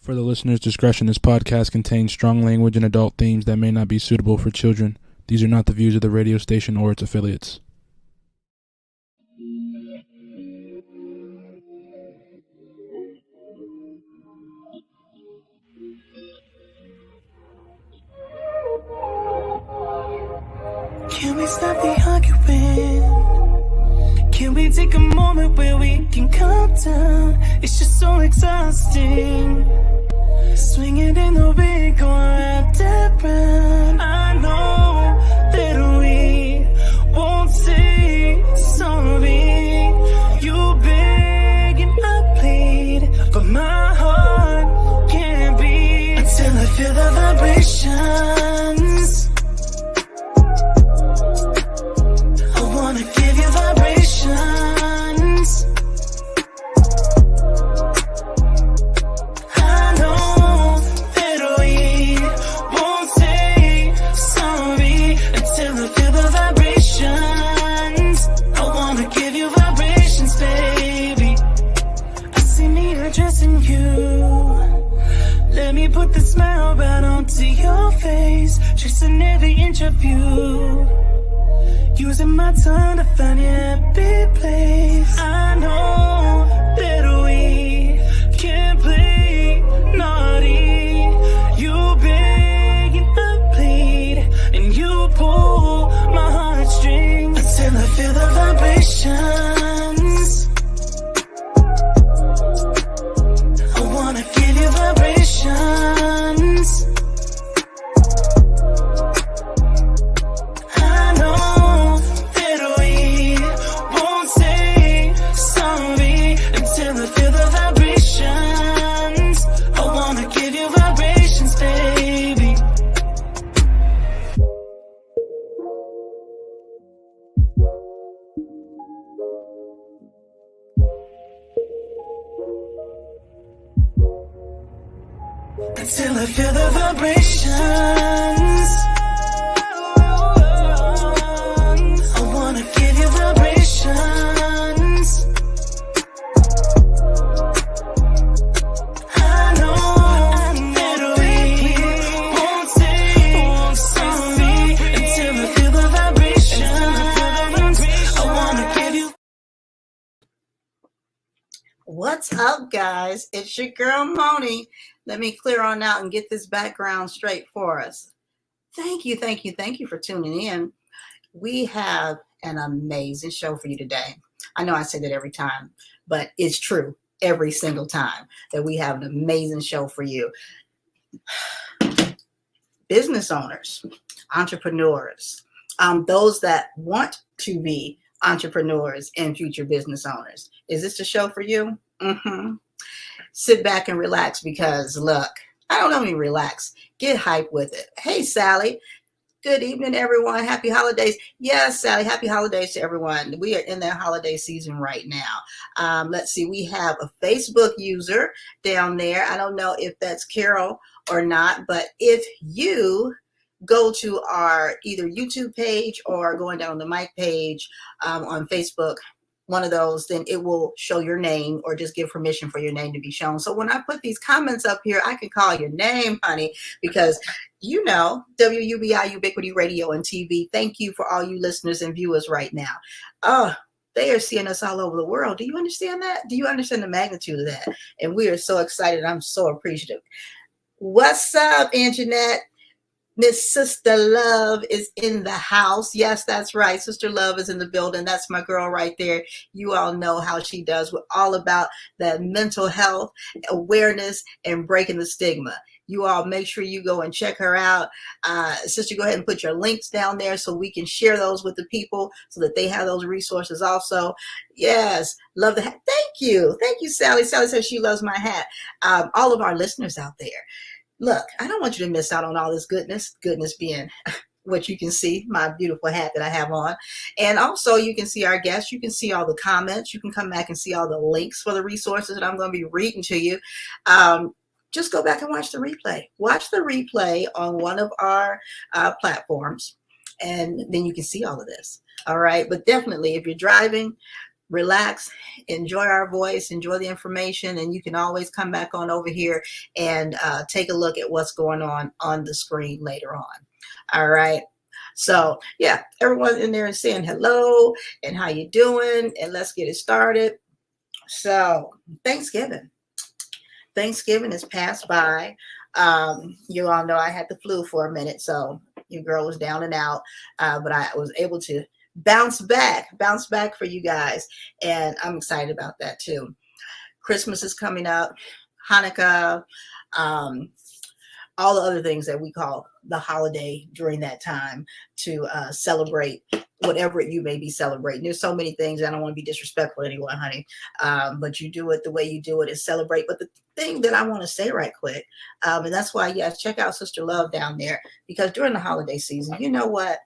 For the listener's discretion, this podcast contains strong language and adult themes that may not be suitable for children. These are not the views of the radio station or its affiliates. Can we stop the arguing? Can we take a moment where we can calm down? It's just so exhausting. Swinging in the wind, going round and round. I know that we won't say sorry. You beg and I plead, but my heart can't beat until I feel the vibrations. I wanna give you vibrations. I know that we won't say sorry until I feel the vibrations. I wanna give you vibrations, baby. I see me addressing you. Let me put the smile right onto your face, tracing every inch of you. Using my tongue to find your happy place. I know that we can't play naughty. You beg and I plead, and you pull my heartstrings until I feel the vibrations. I wanna give you vibrations. Until I feel the vibrations. I wanna give you vibrations. I know that we won't say sorry until I feel the vibrations. I wanna give you. What's up, guys? It's your girl Moni. Let me clear on out and get this background straight for us. Thank you for tuning in. We have an amazing show for you today. I know I say that every time, but it's true every single time that we have an amazing show for you. Business owners, entrepreneurs, those that want to be entrepreneurs and future business owners. Is this the show for you? Sit back and relax because look, I don't mean relax, get hype with it. Hey, Sally. Good evening, everyone. Happy holidays. Yes, Sally, happy holidays to everyone. We are in that holiday season right now. Let's see, we have a Facebook user down there. I don't know if that's Carol or not, but if you go to our either YouTube page or going down the mic page on Facebook, one of those, then it will show your name or just give permission for your name to be shown. So when I put these comments up here, I can call your name, honey, because you know, WUBI, Ubiquity Radio and TV. Thank you for all you listeners and viewers right now. Oh, they are seeing us all over the world. Do you understand that? Do you understand the magnitude of that? And we are so excited. I'm so appreciative. What's up, Anjanette? Miss Sister Love is in the house. Yes, that's right. Sister Love is in the building. That's my girl right there. You all know how she does. We're all about that mental health, awareness, and breaking the stigma. You all make sure you go and check her out. Sister, go ahead and put your links down there so we can share those with the people so that they have those resources also. Yes, love the hat. Thank you. Thank you, Sally. Sally says she loves my hat. All of our listeners out there. Look, I don't want you to miss out on all this goodness being what you can see, my beautiful hat that I have on. And also you can see our guests. You can see all the comments. You can come back and see all the links for the resources that I'm going to be reading to you. Just go back and watch the replay. Watch the replay on one of our platforms, and then you can see all of this. All right. But definitely, if you're driving, relax, enjoy our voice, enjoy the information, and you can always come back on over here and take a look at what's going on the screen later on. All right. So yeah, everyone in there is saying hello and how you doing, and let's get it started. So Thanksgiving has passed by. You all know I had the flu for a minute, so your girl was down and out, but I was able to bounce back for you guys, and I'm excited about that too. Christmas is coming up, Hanukkah, all the other things that we call the holiday during that time to celebrate whatever you may be celebrating. There's so many things. I don't want to be disrespectful to anyone, honey, but you do it the way you do it is celebrate. But the thing that I want to say right quick, and that's why, yes, check out Sister Love down there, because during the holiday season, you know what?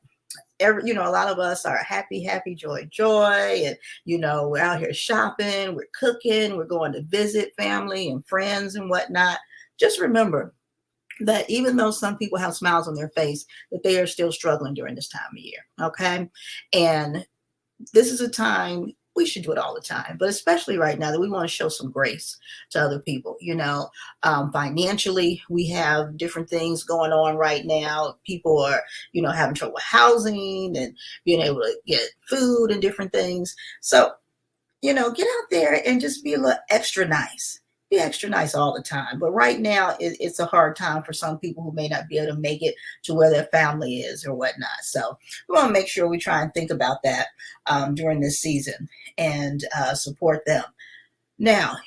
A lot of us are happy, joy, and we're out here shopping, we're cooking, we're going to visit family and friends and whatnot. Just remember that even though some people have smiles on their face, that they are still struggling during this time of year. Okay. And this is a time we should do it all the time, but especially right now that we want to show some grace to other people. Financially, we have different things going on right now. People are, having trouble with housing and being able to get food and different things. So, get out there and just be a little extra nice. Be extra nice all the time. But right now, it's a hard time for some people who may not be able to make it to where their family is or whatnot. So we want to make sure we try and think about that during this season and support them. Now,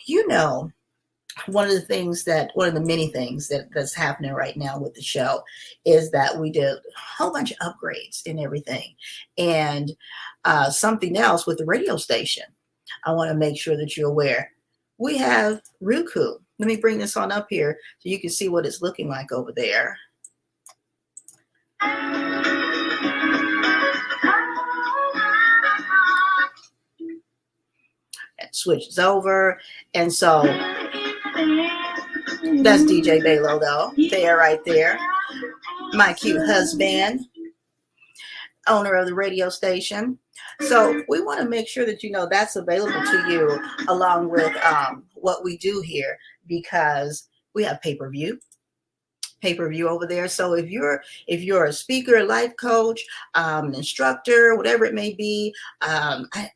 one of the many things that's happening right now with the show is that we did a whole bunch of upgrades and everything. And something else with the radio station, I want to make sure that you're aware. We have Roku. Let me bring this on up here so you can see what it's looking like over there. It switches over. And so that's DJ Balo, though. There, right there. My cute husband, owner of the radio station. So we want to make sure that that's available to you along with what we do here, because we have pay-per-view over there. So if you're a speaker, life coach, an instructor, whatever it may be,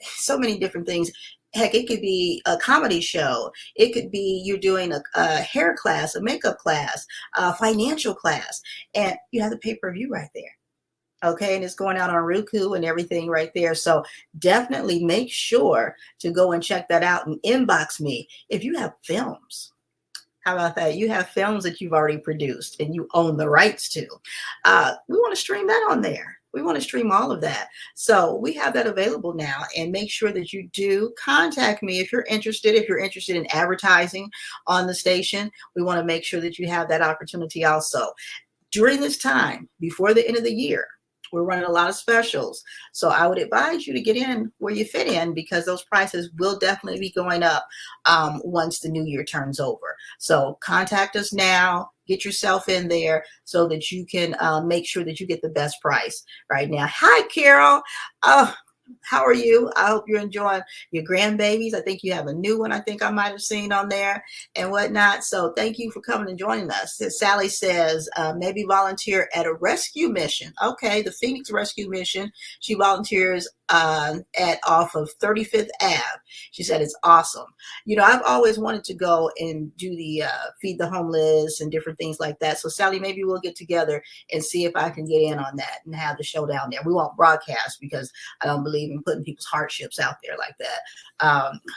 so many different things. Heck, it could be a comedy show. It could be you're doing a hair class, a makeup class, a financial class, and you have the pay-per-view right there. Okay, and it's going out on Roku and everything right there. So definitely make sure to go and check that out and inbox me if you have films. How about that? You have films that you've already produced and you own the rights to. We want to stream that on there. We want to stream all of that. So we have that available now, and make sure that you do contact me if you're interested. If you're interested in advertising on the station, we want to make sure that you have that opportunity also. During this time, before the end of the year, we're running a lot of specials. So I would advise you to get in where you fit in, because those prices will definitely be going up once the new year turns over. So contact us now, get yourself in there so that you can make sure that you get the best price right now. Hi, Carol. How are you? I hope you're enjoying your grandbabies. I think you have a new one I think I might have seen on there and whatnot. So thank you for coming and joining us. Sally says, maybe volunteer at a rescue mission. Okay, the Phoenix Rescue Mission. She volunteers off of 35th Ave. She said it's awesome. I've always wanted to go and do the feed the homeless and different things like that. So Sally, maybe we'll get together and see if I can get in on that and have the show down there. We won't broadcast because I don't believe in putting people's hardships out there like that.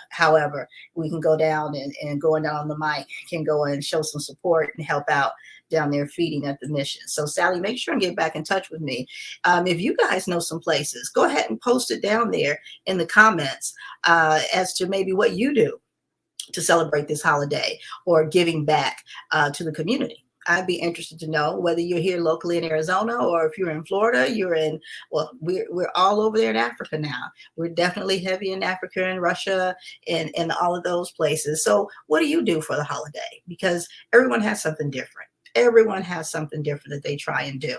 However, we can go down and going down on the mic can go and show some support and help out down there feeding at the mission. So Sally, make sure and get back in touch with me. If you guys know some places, go ahead and post it down there in the comments as to maybe what you do to celebrate this holiday or giving back to the community. I'd be interested to know whether you're here locally in Arizona, or if you're in Florida, we're all over there in Africa now. We're definitely heavy in Africa and Russia and all of those places. So what do you do for the holiday? Because everyone has something different. Everyone has something different that they try and do.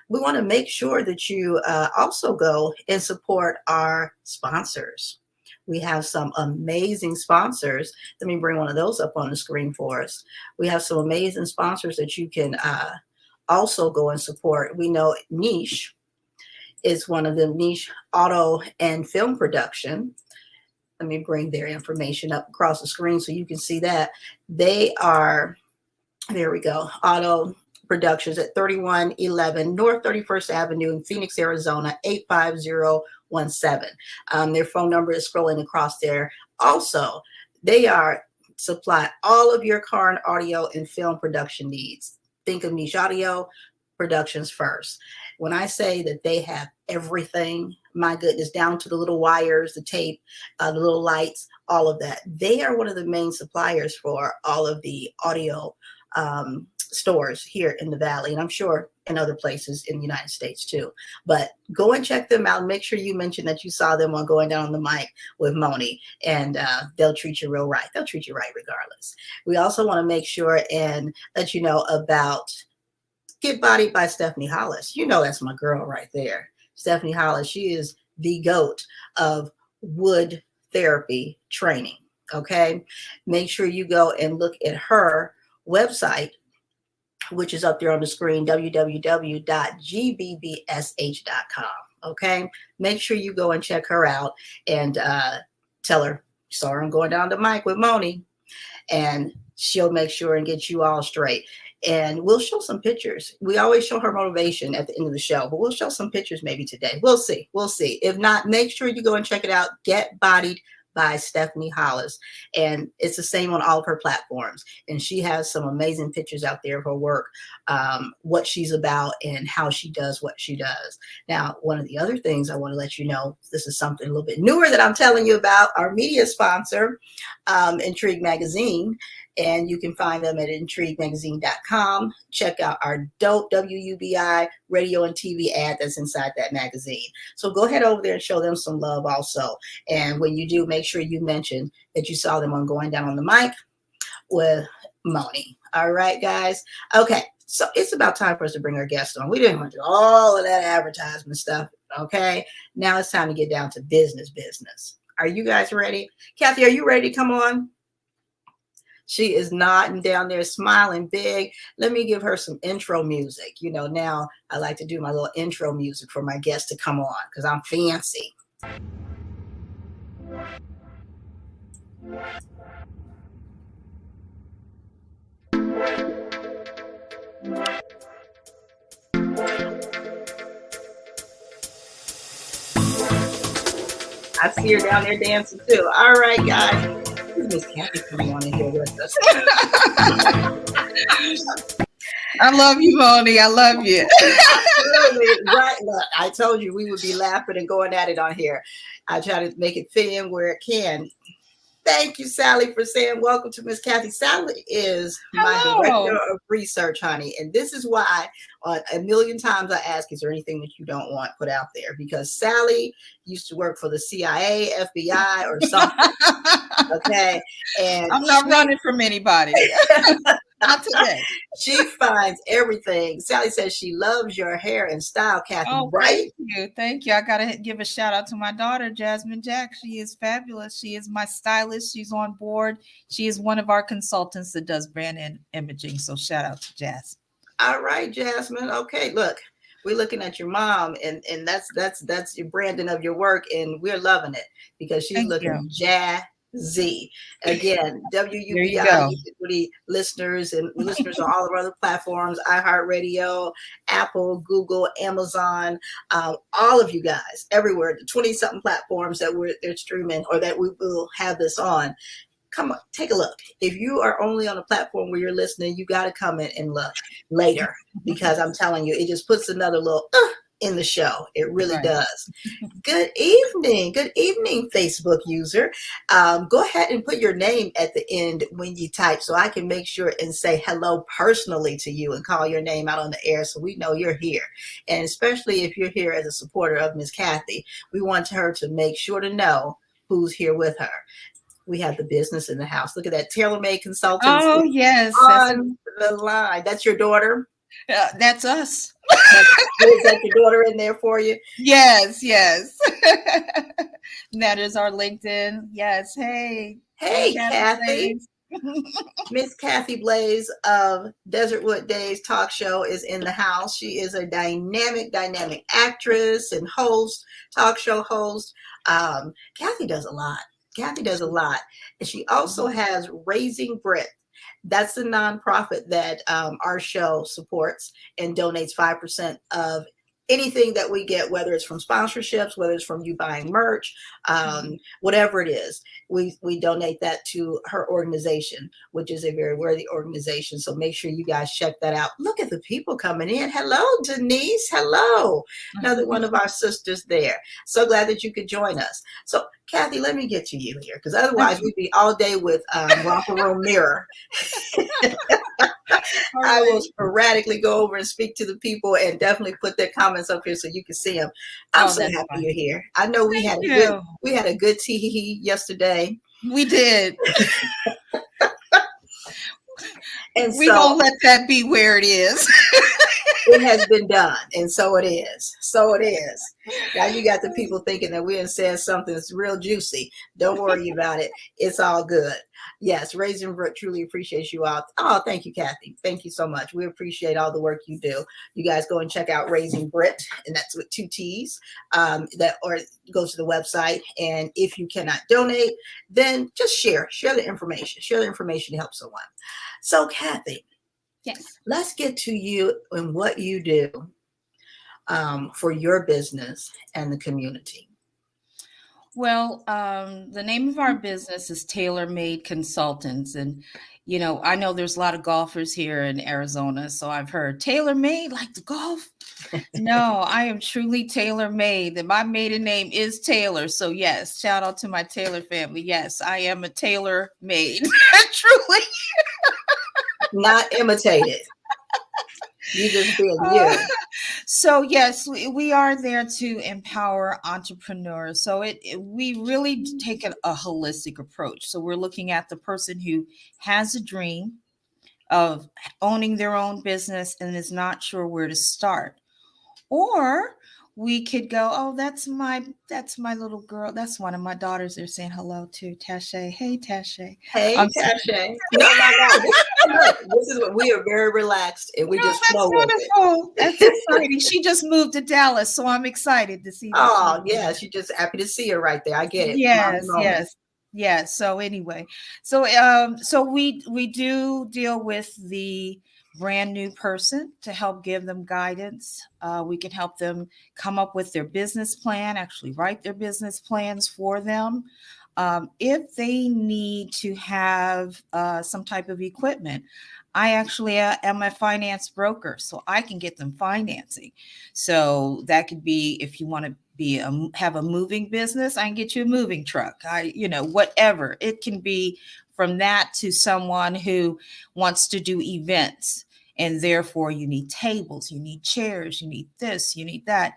We want to make sure that you also go and support our sponsors. We have some amazing sponsors. Let me bring one of those up on the screen for us. We have some amazing sponsors that you can also go and support. We know Niche is one of them, Niche Auto and Film Production. Let me bring their information up across the screen so you can see that. They are, there we go, Auto Productions at 3111 North 31st Avenue in Phoenix, Arizona, 85017. Their phone number is scrolling across there. Also, they are supply all of your car and audio and film production needs. Think of Niche Audio Productions first. When I say that they have everything, my goodness, down to the little wires, the tape, the little lights, all of that. They are one of the main suppliers for all of the audio stores here in the Valley, and I'm sure in other places in the United States too. But go and check them out. Make sure you mention that you saw them on Going Down on the Mic with Moni, and they'll treat you real right. They'll treat you right regardless. We also want to make sure and let you know about Get Bodied by Stephanie Hollis. You know that's my girl right there. Stephanie Hollis, she is the GOAT of wood therapy training, okay? Make sure you go and look at her website, which is up there on the screen, www.gbbsh.com, okay? Make sure you go and check her out and tell her, saw her Going Down the Mic with Moni, and she'll make sure and get you all straight. And we'll show some pictures. We always show her motivation at the end of the show, but we'll show some pictures maybe today. We'll see. We'll see. If not, make sure you go and check it out. Get Bodied by Stephanie Hollis. And it's the same on all of her platforms. And she has some amazing pictures out there of her work, what she's about and how she does what she does. Now, one of the other things I want to let you know, this is something a little bit newer that I'm telling you about, our media sponsor, Intrigue Magazine. And you can find them at intriguemagazine.com. Check out our dope WUBI radio and TV ad that's inside that magazine. So go ahead over there and show them some love also. And when you do, make sure you mention that you saw them on Going Down on the Mic with Moni. All right, guys. Okay, so it's about time for us to bring our guest on. We didn't want to do all of that advertisement stuff, okay? Now it's time to get down to business. Are you guys ready? Kathy, are you ready to come on? She is nodding down there, smiling big. Let me give her some intro music. You know, now I like to do my little intro music for my guests to come on because I'm fancy. I see her down there dancing too. All right, guys. Miss Kathy coming on in here with us. I love you, Moni. I love you. Right. Look, I told you we would be laughing and going at it on here. I try to make it fit in where it can. Thank you, Sally, for saying welcome to Miss Kathy. Sally is my director of research, honey. And this is why a million times I ask, is there anything that you don't want put out there? Because Sally used to work for the CIA, FBI, or something. Okay. And I'm not running from anybody. Not today. She finds everything. Sally says she loves your hair and style, Kathy. Oh, right? Thank you. I gotta give a shout out to my daughter, Jasmine Jack. She is fabulous. She is my stylist. She's on board. She is one of our consultants that does brand and imaging. So shout out to Jazz. All right, Jasmine. Okay, look, we're looking at your mom, and that's your branding of your work, and we're loving it because she's looking jazzy. Again, WUBI listeners and listeners on all of our other platforms, iHeartRadio, Apple, Google, Amazon, all of you guys everywhere, the 20-something platforms that they're streaming or that we will have this on. Come on, take a look. If you are only on a platform where you're listening, you got to come in and look later because I'm telling you, it just puts another little in the show. It really does. Good evening, Facebook user. Go ahead and put your name at the end when you type so I can make sure and say hello personally to you and call your name out on the air so we know you're here. And especially if you're here as a supporter of Miss Kathy, we want her to make sure to know who's here with her. We have the business in the house. Look at that, TaylorMade Consultants. Oh, yes. On the line. That's your daughter? That's us. Is that your daughter in there for you? Yes, yes. That is our LinkedIn. Yes. Hey. Hey, Kathy. Blaze. Miss Kathy Blaze of Desertwood Days talk show is in the house. She is a dynamic actress and host, talk show host. Kathy does a lot. Kathy does a lot. And she also has Raising Brit. That's the nonprofit that our show supports and donates 5% of anything that we get, whether it's from sponsorships, whether it's from you buying merch, whatever it is, we donate that to her organization, which is a very worthy organization. So make sure you guys check that out. Look at the people coming in. Hello, Denise. Hello. Another one of our sisters there. So glad that you could join us. So Kathy, let me get to you here, because otherwise we'd be all day with Romper Room Mirror. I will sporadically go over and speak to the people and definitely put their comments up here so you can see them. I'm so happy you're here. I know we had a good tee yesterday. We did. And we don't let that be where it is. It has been done, and so it is. So it is. Now you got the people thinking that we have said something that's real juicy. Don't worry about it. It's all good. Yes, Raising Brit truly appreciates you all. Oh, thank you, Kathy. Thank you so much. We appreciate all the work you do. You guys go and check out Raising Brit, and that's with 2 T's. Or go to the website. And if you cannot donate, then just share the information. Share the information to help someone. So, Kathy. Yes. Let's get to you and what you do for your business and the community. Well, the name of our business is Tailor Made Consultants. And, you know, I know there's a lot of golfers here in Arizona. So I've heard tailor made, like the golf. No, I am truly tailor made. And my maiden name is Taylor. So yes, shout out to my Taylor family. Yes, I am a tailor made. Truly. Not imitated. You just being you. So yes, we are there to empower entrepreneurs. So we really take a holistic approach. So we're looking at the person who has a dream of owning their own business and is not sure where to start. Or we could go, oh, that's my little girl. That's one of my daughters. They're saying hello to Tashay. Hey, Tashay. Hey, Tashay. No. This is what we are very relaxed and we just flow with it. That's exciting. She just moved to Dallas, so I'm excited to see. Oh, yeah. She's just happy to see her right there. I get it. Yes. So anyway, so we do deal with the brand new person to help give them guidance. We can help them come up with their business plan, actually write their business plans for them. If they need to have some type of equipment, I actually am a finance broker, so I can get them financing. So that could be if you want to have a moving business, I can get you a moving truck. Whatever. It can be from that to someone who wants to do events, and therefore you need tables, you need chairs, you need this, you need that.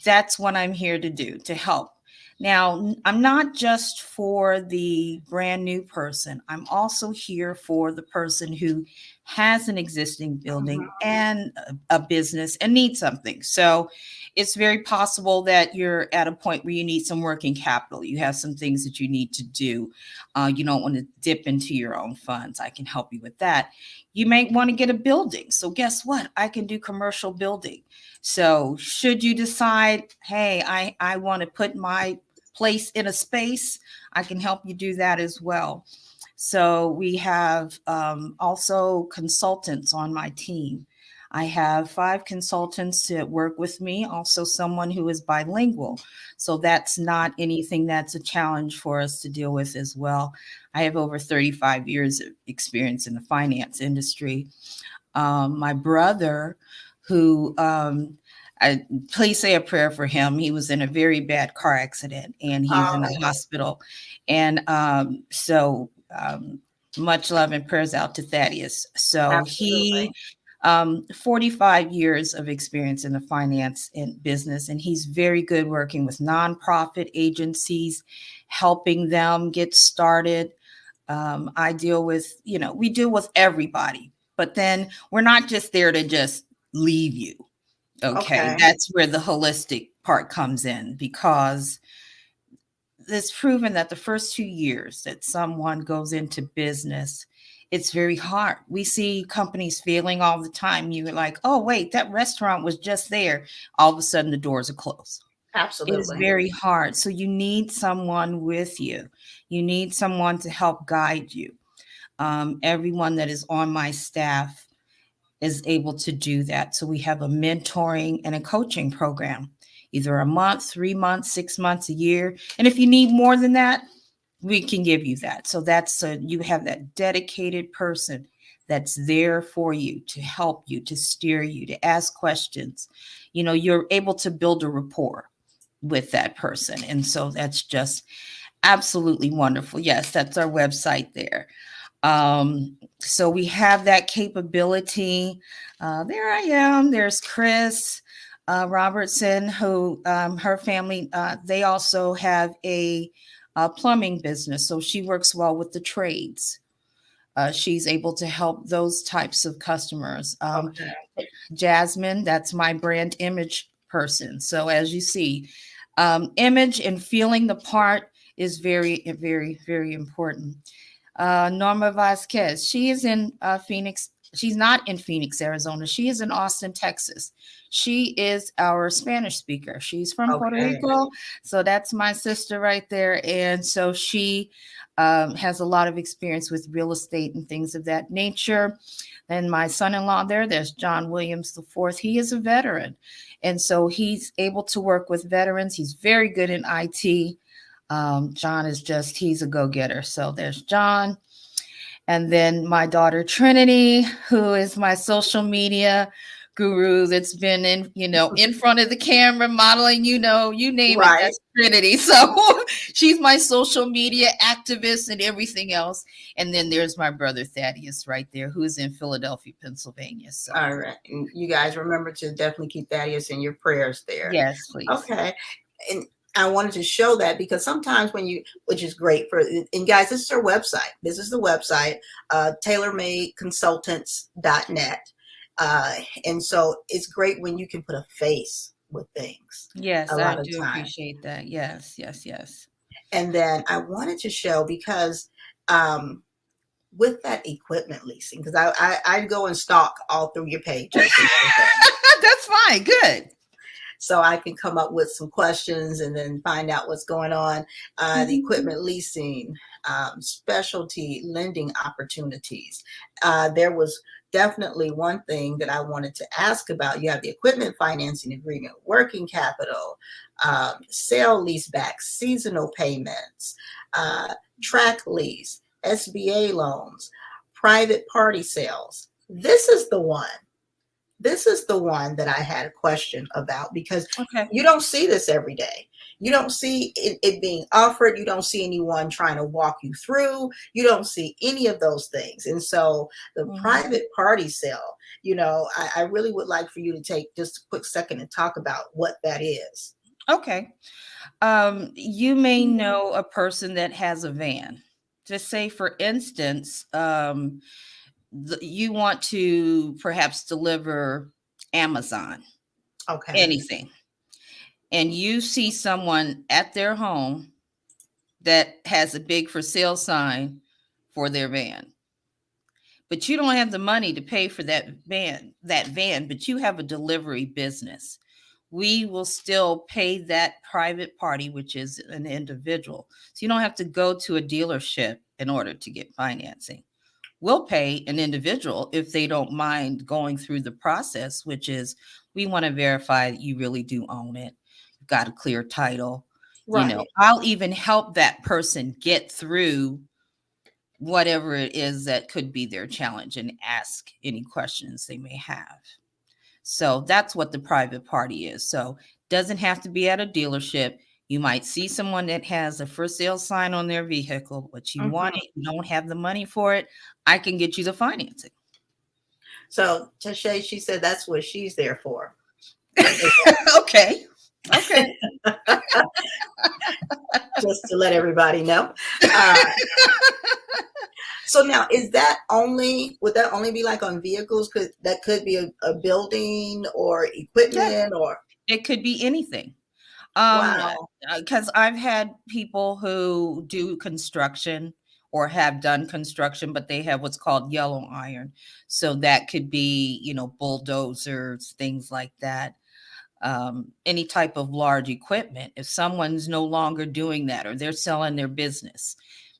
That's what I'm here to do, to help. Now, I'm not just for the brand new person. I'm also here for the person who has an existing building and a business and needs something. So it's very possible that you're at a point where you need some working capital. You have some things that you need to do. You don't want to dip into your own funds. I can help you with that. You may want to get a building. So guess what? I can do commercial building. So should you decide, hey, I want to put my place in a space, I can help you do that as well. So we have also consultants on my team. I have 5 consultants that work with me, also someone who is bilingual. So that's not anything that's a challenge for us to deal with as well. I have over 35 years of experience in the finance industry. My brother, who please say a prayer for him. He was in a very bad car accident and he's in the hospital. And so much love and prayers out to Thaddeus. So Absolutely. He 45 years of experience in the finance and business, and he's very good working with nonprofit agencies, helping them get started. I deal with, we deal with everybody, but then we're not just there to just leave you. Okay, Okay. that's where the holistic part comes in, because it's proven that the first 2 years that someone goes into business, it's very hard. We see companies failing all the time. You're like, oh, wait, that restaurant was just there. All of a sudden, the doors are closed. It's Absolutely. very hard. So you need someone with you. You need someone to help guide you. Everyone that is on my staff is able to do that. So we have a mentoring and a coaching program, either a month, 3 months, 6 months, a year. And if you need more than that, we can give you that. So that's you have that dedicated person that's there for you to help you, to steer you, to ask questions. You're able to build a rapport with that person. And so that's just absolutely wonderful. Yes, that's our website there. So we have that capability. There I am. There's Chris Robertson, who her family, they also have a plumbing business. So she works well with the trades. She's able to help those types of customers. Okay. Jasmine, that's my brand image person. So as you see, image and feeling the part is very, very, very important. Norma Vasquez, she is in Phoenix. She's not in Phoenix, Arizona. She is in Austin, Texas. She is our Spanish speaker. She's from Puerto Okay. Rico. So that's my sister right there. And so she has a lot of experience with real estate and things of that nature. And my son-in-law there's John Williams IV. He is a veteran. And so he's able to work with veterans. He's very good in IT. John is he's a go-getter. So there's John. And then my daughter, Trinity, who is my social media guru that's been in front of the camera modeling, you name it, that's Trinity. So she's my social media activist and everything else. And then there's my brother Thaddeus right there, who's in Philadelphia, Pennsylvania. So All right. And you guys remember to definitely keep Thaddeus in your prayers there. yes, please. Okay. And I wanted to show that because sometimes which is great and guys, this is our website. This is the website, tailormadeconsultants.net. And so it's great when you can put a face with things. Yes, I do appreciate that. Yes, yes, yes. And then I wanted to show because with that equipment leasing, because I go and stalk all through your pages. That's fine. Good. So I can come up with some questions and then find out what's going on. The equipment leasing, specialty lending opportunities. There was definitely one thing that I wanted to ask about. You have the equipment financing agreement, working capital, sale leaseback, seasonal payments, track lease, SBA loans, private party sales. This is the one that I had a question about because you don't see this every day. You don't see it being offered. You don't see anyone trying to walk you through. You don't see any of those things. And so the private party sale, I really would like for you to take just a quick second and talk about what that is. Okay. You may know a person that has a van. Just say, for instance, you want to perhaps deliver Amazon, anything, and you see someone at their home that has a big for sale sign for their van, but you don't have the money to pay for that van, but you have a delivery business. We will still pay that private party, which is an individual. So you don't have to go to a dealership in order to get financing. We'll pay an individual if they don't mind going through the process, which is we want to verify that you really do own it. You've got a clear title. Right. I'll even help that person get through whatever it is that could be their challenge and ask any questions they may have. So that's what the private party is. So doesn't have to be at a dealership. You might see someone that has a for sale sign on their vehicle, but you want it, you don't have the money for it. I can get you the financing. So Tashay, she said that's what she's there for. Okay. Just to let everybody know. So now, would that only be like on vehicles? That could be a building or Yeah, equipment or, it could be anything. Um, wow. because I've had people who do construction or have done construction, but they have what's called yellow iron. So that could be, bulldozers, things like that. Any type of large equipment. If someone's no longer doing that or they're selling their business,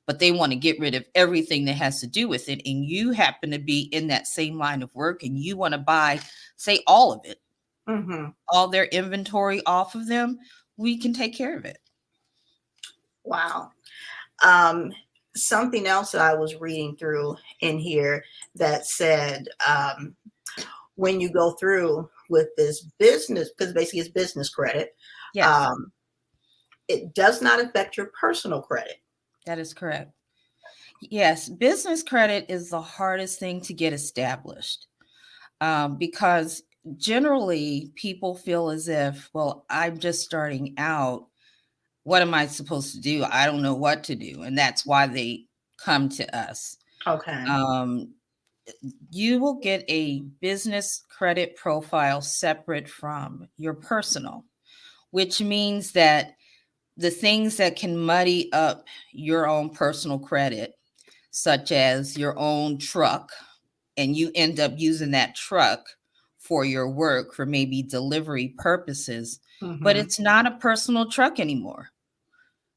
but they want to get rid of everything that has to do with it, and you happen to be in that same line of work and you want to buy, say, all of it, Hmm. all their inventory off of them, we can take care of it. Wow. Um, Something else that I was reading through in here that said, when you go through with this business, because basically it's business credit, Yes, um, it does not affect your personal credit. that is correct. Yes, business credit is the hardest thing to get established, because generally people feel as if, well, I'm just starting out. What am I supposed to do? I don't know what to do. And that's why they come to us. Okay. Um, you will get a business credit profile separate from your personal, which means that the things that can muddy up your own personal credit, such as your own truck, and you end up using that truck for your work for maybe delivery purposes, but Hmm. it's not a personal truck anymore.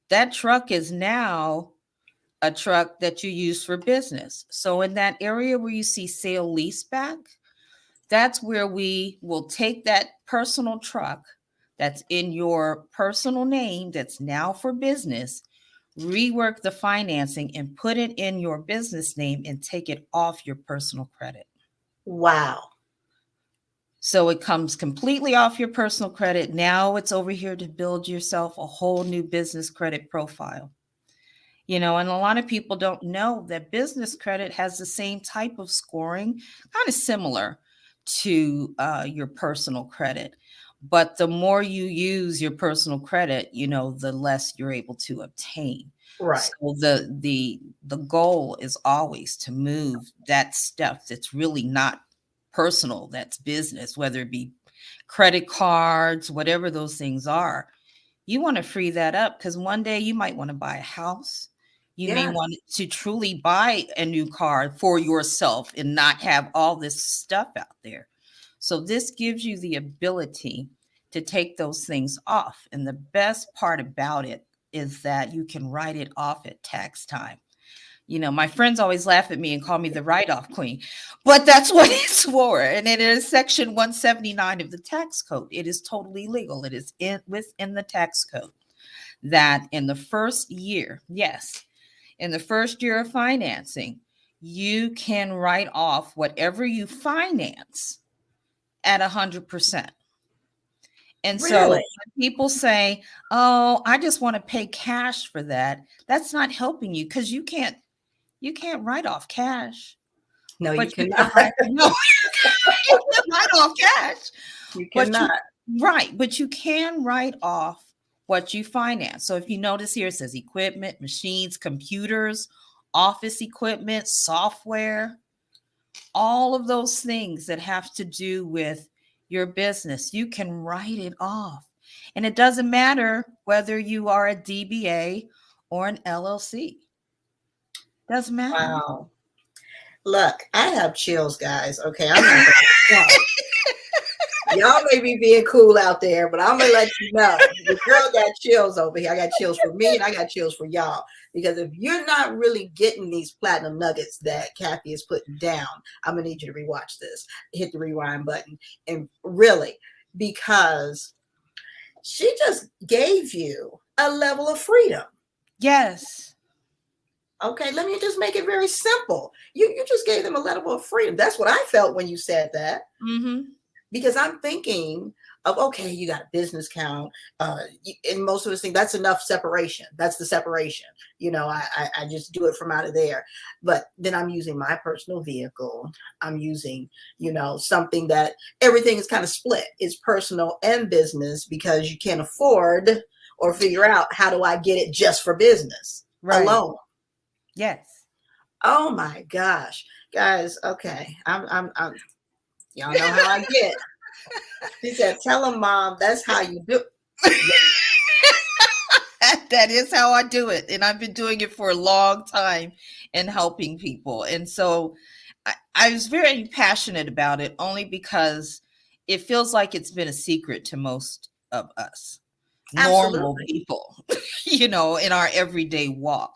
That truck is now a truck that you use for business. So in that area where you see sale leaseback, that's where we will take that personal truck that's in your personal name that's now for business, rework the financing and put it in your business name and take it off your personal credit. Wow. So it comes completely off your personal credit. Now it's over here to build yourself a whole new business credit profile. And a lot of people don't know that business credit has the same type of scoring, kind of similar to your personal credit. But the more you use your personal credit, the less you're able to obtain. Right. So the goal is always to move that stuff that's really not personal, that's business, whether it be credit cards, whatever those things are. You want to free that up because one day you might want to buy a house. You may Yes. want to truly buy a new car for yourself and not have all this stuff out there. So this gives you the ability to take those things off. And the best part about it is that you can write it off at tax time. My friends always laugh at me and call me the write-off queen, but that's what it's for. And it is section 179 of the tax code. It is totally legal. It is within the tax code that in the first year, yes, in the first year of financing, you can write off whatever you finance at 100%. And so Really? when people say, oh, I just want to pay cash for that, that's not helping you because you can't write off cash, No, you but you cannot. can write no, you can write off cash, You but cannot. but you can write off what you finance. So if you notice here, it says equipment, machines, computers, office equipment, software, all of those things that have to do with your business, you can write it off. And it doesn't matter whether you are a DBA or an LLC. Doesn't matter. Wow. Look, I have chills, guys. Okay, I'm not gonna y'all may be being cool out there, but I'm gonna let you know the girl got chills over here. I got chills for me and I got chills for y'all. Because if you're not really getting these platinum nuggets that Kathy is putting down, I'm gonna need you to rewatch this. Hit the rewind button. And really, because she just gave you a level of freedom. Yes. Okay, let me just make it very simple. You just gave them a level of freedom. That's what I felt when you said that. Mm-hmm. Because I'm thinking of, okay, you got a business count, and most of us think that's enough separation. That's the separation. I just do it from out of there. But then I'm using my personal vehicle. I'm using, something that everything is kind of split. It's personal and business because you can't afford or figure out how do I get it just for business Right. alone. Yes. Oh my gosh, guys. Okay, I'm. Y'all know how I get. She said, "Tell them, mom, that's how you do." That is how I do it. And I've been doing it for a long time and helping people. And so I was very passionate about it only because it feels like it's been a secret to most of us normal Absolutely. people, in our everyday walk.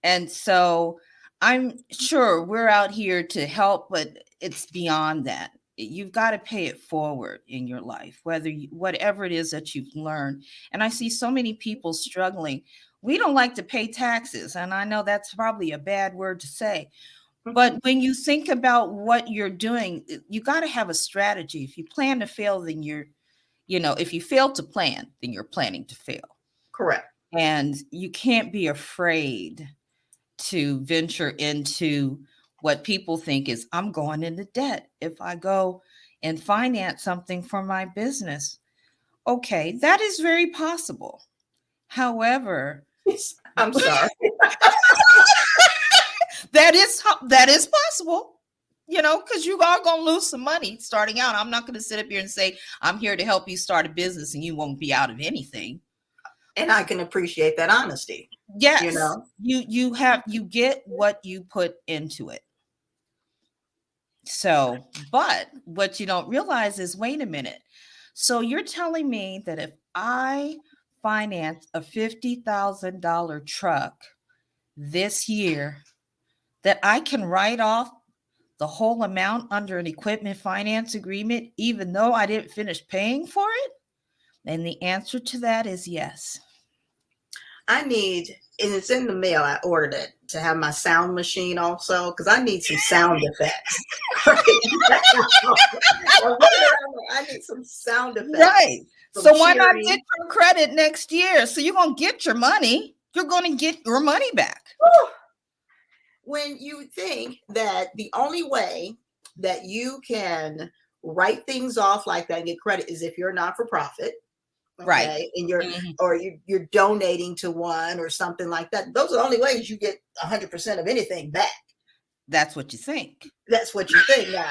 And so I'm sure we're out here to help, but it's beyond that. You've got to pay it forward in your life, whatever it is that you've learned. And I see so many people struggling. We don't like to pay taxes. And I know that's probably a bad word to say. But when you think about what you're doing, you got to have a strategy. If you plan to fail, then if you fail to plan, then you're planning to fail. Correct. And you can't be afraid to venture into what people think is, I'm going into debt if I go and finance something for my business. Okay, that is very possible. However, I'm sorry. that is possible, because you are going to lose some money starting out. I'm not going to sit up here and say, I'm here to help you start a business and you won't be out of anything. And I can appreciate that honesty. Yes. You get what you put into it. So, but what you don't realize is, wait a minute. So you're telling me that if I finance a $50,000 truck this year, that I can write off the whole amount under an equipment finance agreement, even though I didn't finish paying for it? And the answer to that is yes. And it's in the mail. I ordered it to have my sound machine also, because I need some sound effects. I need some sound effects. Right. So why not get your credit next year? So you're going to get your money. You're going to get your money back. When you think that the only way that you can write things off like that and get credit is if you're a not-for-profit. Okay, right. And you're donating to one or something like that. Those are the only ways you get 100% of anything back. That's what you think. That's what you think. Now,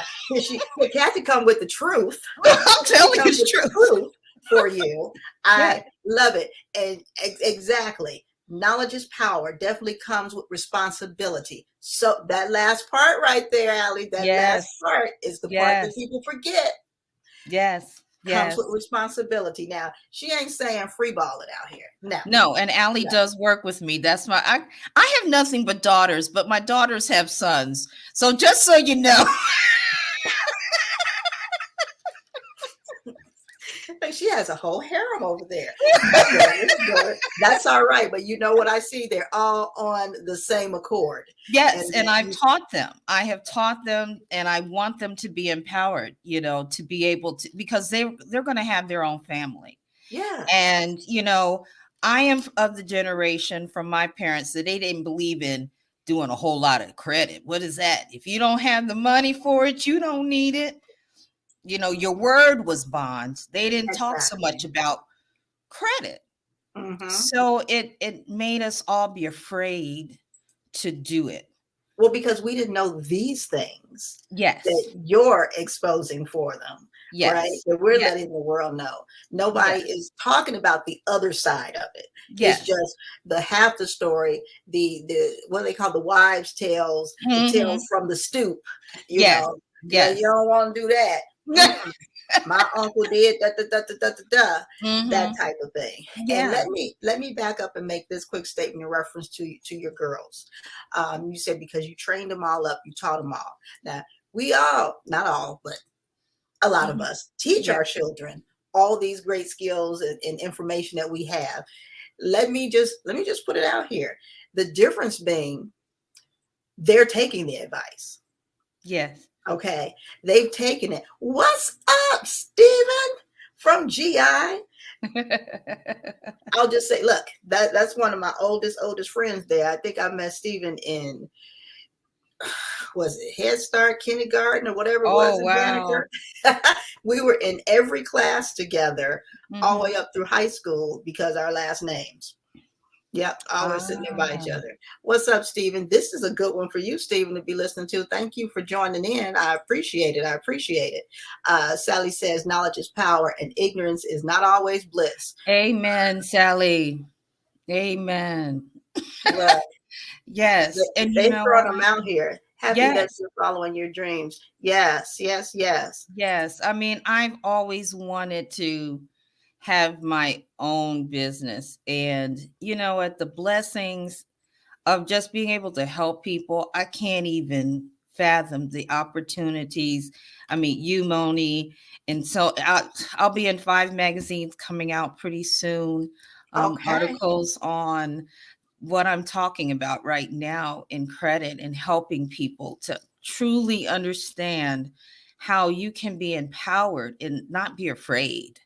Kathy come with the truth. I'm telling you the truth for you. I love it. And exactly. Knowledge is power. Definitely comes with responsibility. So that last part right there, Allie, last part is the part that people forget. Yes. Comes with responsibility. Now, she ain't saying free ball it out here. No. And Allie does work with me. That's I have nothing but daughters, but my daughters have sons. So just so you know. She has a whole harem over there. That's all right. But you know what I see? They're all on the same accord. Yes. And I've taught them. I have taught them, and I want them to be empowered, to be able to, because they're going to have their own family. Yeah. And, I am of the generation from my parents that they didn't believe in doing a whole lot of credit. What is that? If you don't have the money for it, you don't need it. Your word was bonds. They didn't talk so much about credit. Mm-hmm. So it made us all be afraid to do it. Well, because we didn't know these things. Yes. That you're exposing for them. Yes. Right. That we're letting the world know. Nobody is talking about the other side of it. Yes. It's just the half the story, the what they call the wives' tales, the tales from the stoop. You know. Yeah, you don't want to do that. My uncle did that type of thing. Yeah. And let me back up and make this quick statement in reference to your girls. You said because you trained them all up, you taught them all. Now we all, not all, but a lot of us teach our children all these great skills and information that we have. Let me just put it out here. The difference being they're taking the advice. Yes. Okay, they've taken it. What's up, Stephen from GI? I'll just say, look, that's one of my oldest friends there. I think I met Stephen in, was it Head Start, kindergarten, or whatever it was. Wow. We were in every class together all the way up through high school because our last names. Yep, always sitting there by each Ah, other. What's up, Stephen? This is a good one for you, Stephen, to be listening to. Thank you for joining in. I appreciate it. I appreciate it. Sally says, knowledge is power and ignorance is not always bliss. amen, Sally. Amen. Well, Yes. And you they've know thrown what? them out here. Happy that Yes. you're following your dreams. Yes, yes, yes. Yes. I mean, I've always wanted to have my own business. And you know what? The blessings of just being able to help people, I can't even fathom the opportunities. I mean, you, Moni, and so I'll be in 5 magazines coming out pretty soon. Okay. Articles on what I'm talking about right now in credit and helping people to truly understand how you can be empowered and not be afraid.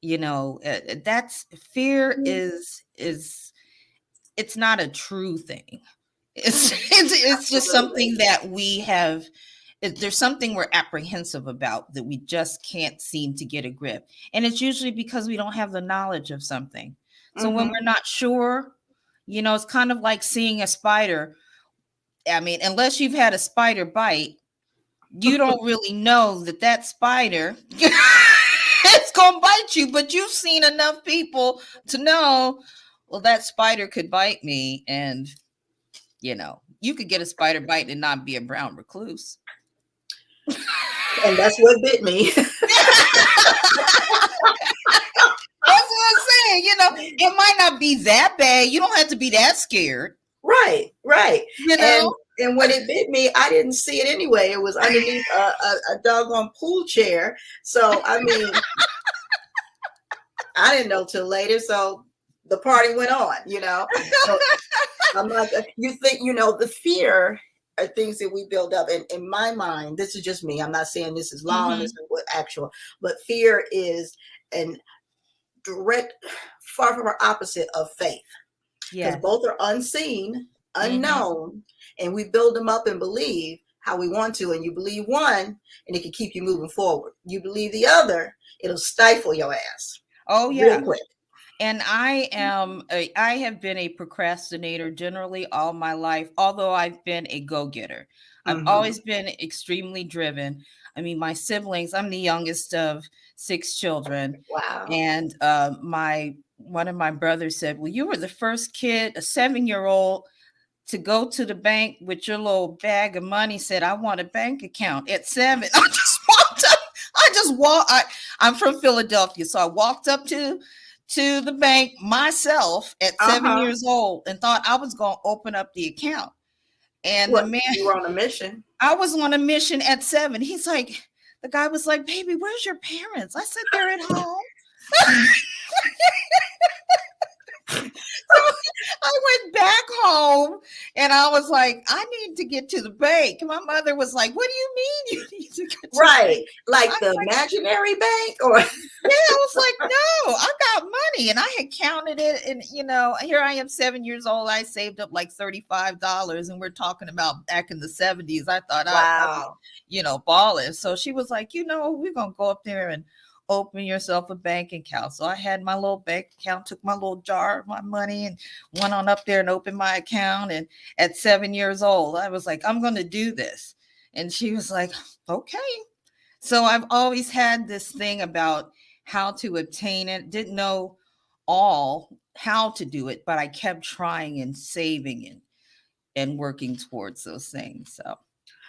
You know, that's fear is it's not a true thing. It's just Absolutely. something that we have. There's something we're apprehensive about that we just can't seem to get a grip, and it's usually because we don't have the knowledge of something. So when Mm-hmm. we're not sure, you know, it's kind of like seeing a spider. I mean, unless you've had a spider bite, you don't really know that that spider it's gonna bite you. But you've seen enough people to know, well, that spider could bite me, and you know, you could get a spider bite and not be a brown recluse. And that's what bit me. That's what I'm saying. You know, it might not be that bad. You don't have to be that scared. Right, right. You And know? and when it bit me, I didn't see it anyway. It was underneath a doggone pool chair. So I mean, I didn't know till later. So the party went on, you know. So I'm like, you think, you know, the fear are things that we build up. And in my mind, this is just me. I'm not saying this is law and this Hmm. is what actual, but fear is an direct, far from our opposite of faith, because Yes. both are unseen, Hmm. unknown, and we build them up and believe how we want to. And you believe one, and it can keep you moving forward. You believe the other, it'll stifle your ass Oh real yeah. quick. And I have been a procrastinator generally all my life, although I've been a go-getter. I've Hmm. always been extremely driven. I mean, my siblings, I'm the youngest of 6 children, Wow. and my one of my brothers said, "Well, you were the first kid, a 7-year-old, to go to the bank with your little bag of money, said, I want a bank account at 7." I just walked up. I'm from Philadelphia. So I walked up to the bank myself at 7 Uh-huh. years old and thought I was going to open up the account. And the Well, man, you were on a mission. I was on a mission at 7. He's like, the guy was like, baby, where's your parents? I said, they're at home. So I went back home and I was like, I need to get to the bank. My mother was like, what do you mean you need to get to the Right. bank? I Like the was like, imaginary bank or yeah, I was like, no, I got money. And I had counted it. And, you know, here I am, 7 years old. I saved up like $35. And we're talking about back in the 70s. I thought I was, wow. you know, balling. So she was like, you know, we're going to go up there and open yourself a bank account. So I had my little bank account, took my little jar of my money and went on up there and opened my account. And at 7 years old, I was like, I'm going to do this. And she was like, okay. So I've always had this thing about how to obtain it. Didn't know all how to do it, but I kept trying and saving and working towards those things. So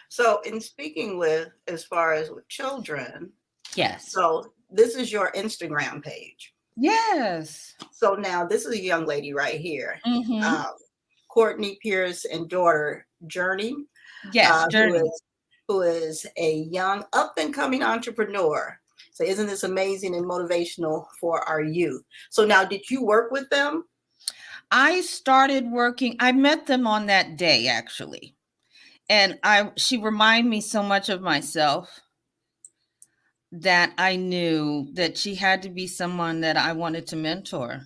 So in speaking with as far as with children, yes. so this is your Instagram page. Yes. So now this is a young lady right here. Mm-hmm. Um, Courtney Pierce and daughter Journey, Yes. who Journey. is a young up and coming entrepreneur. So isn't this amazing and motivational for our youth? So now, did you work with them? I started working, I met them on that day actually. And she reminded me so much of myself that I knew that she had to be someone that I wanted to mentor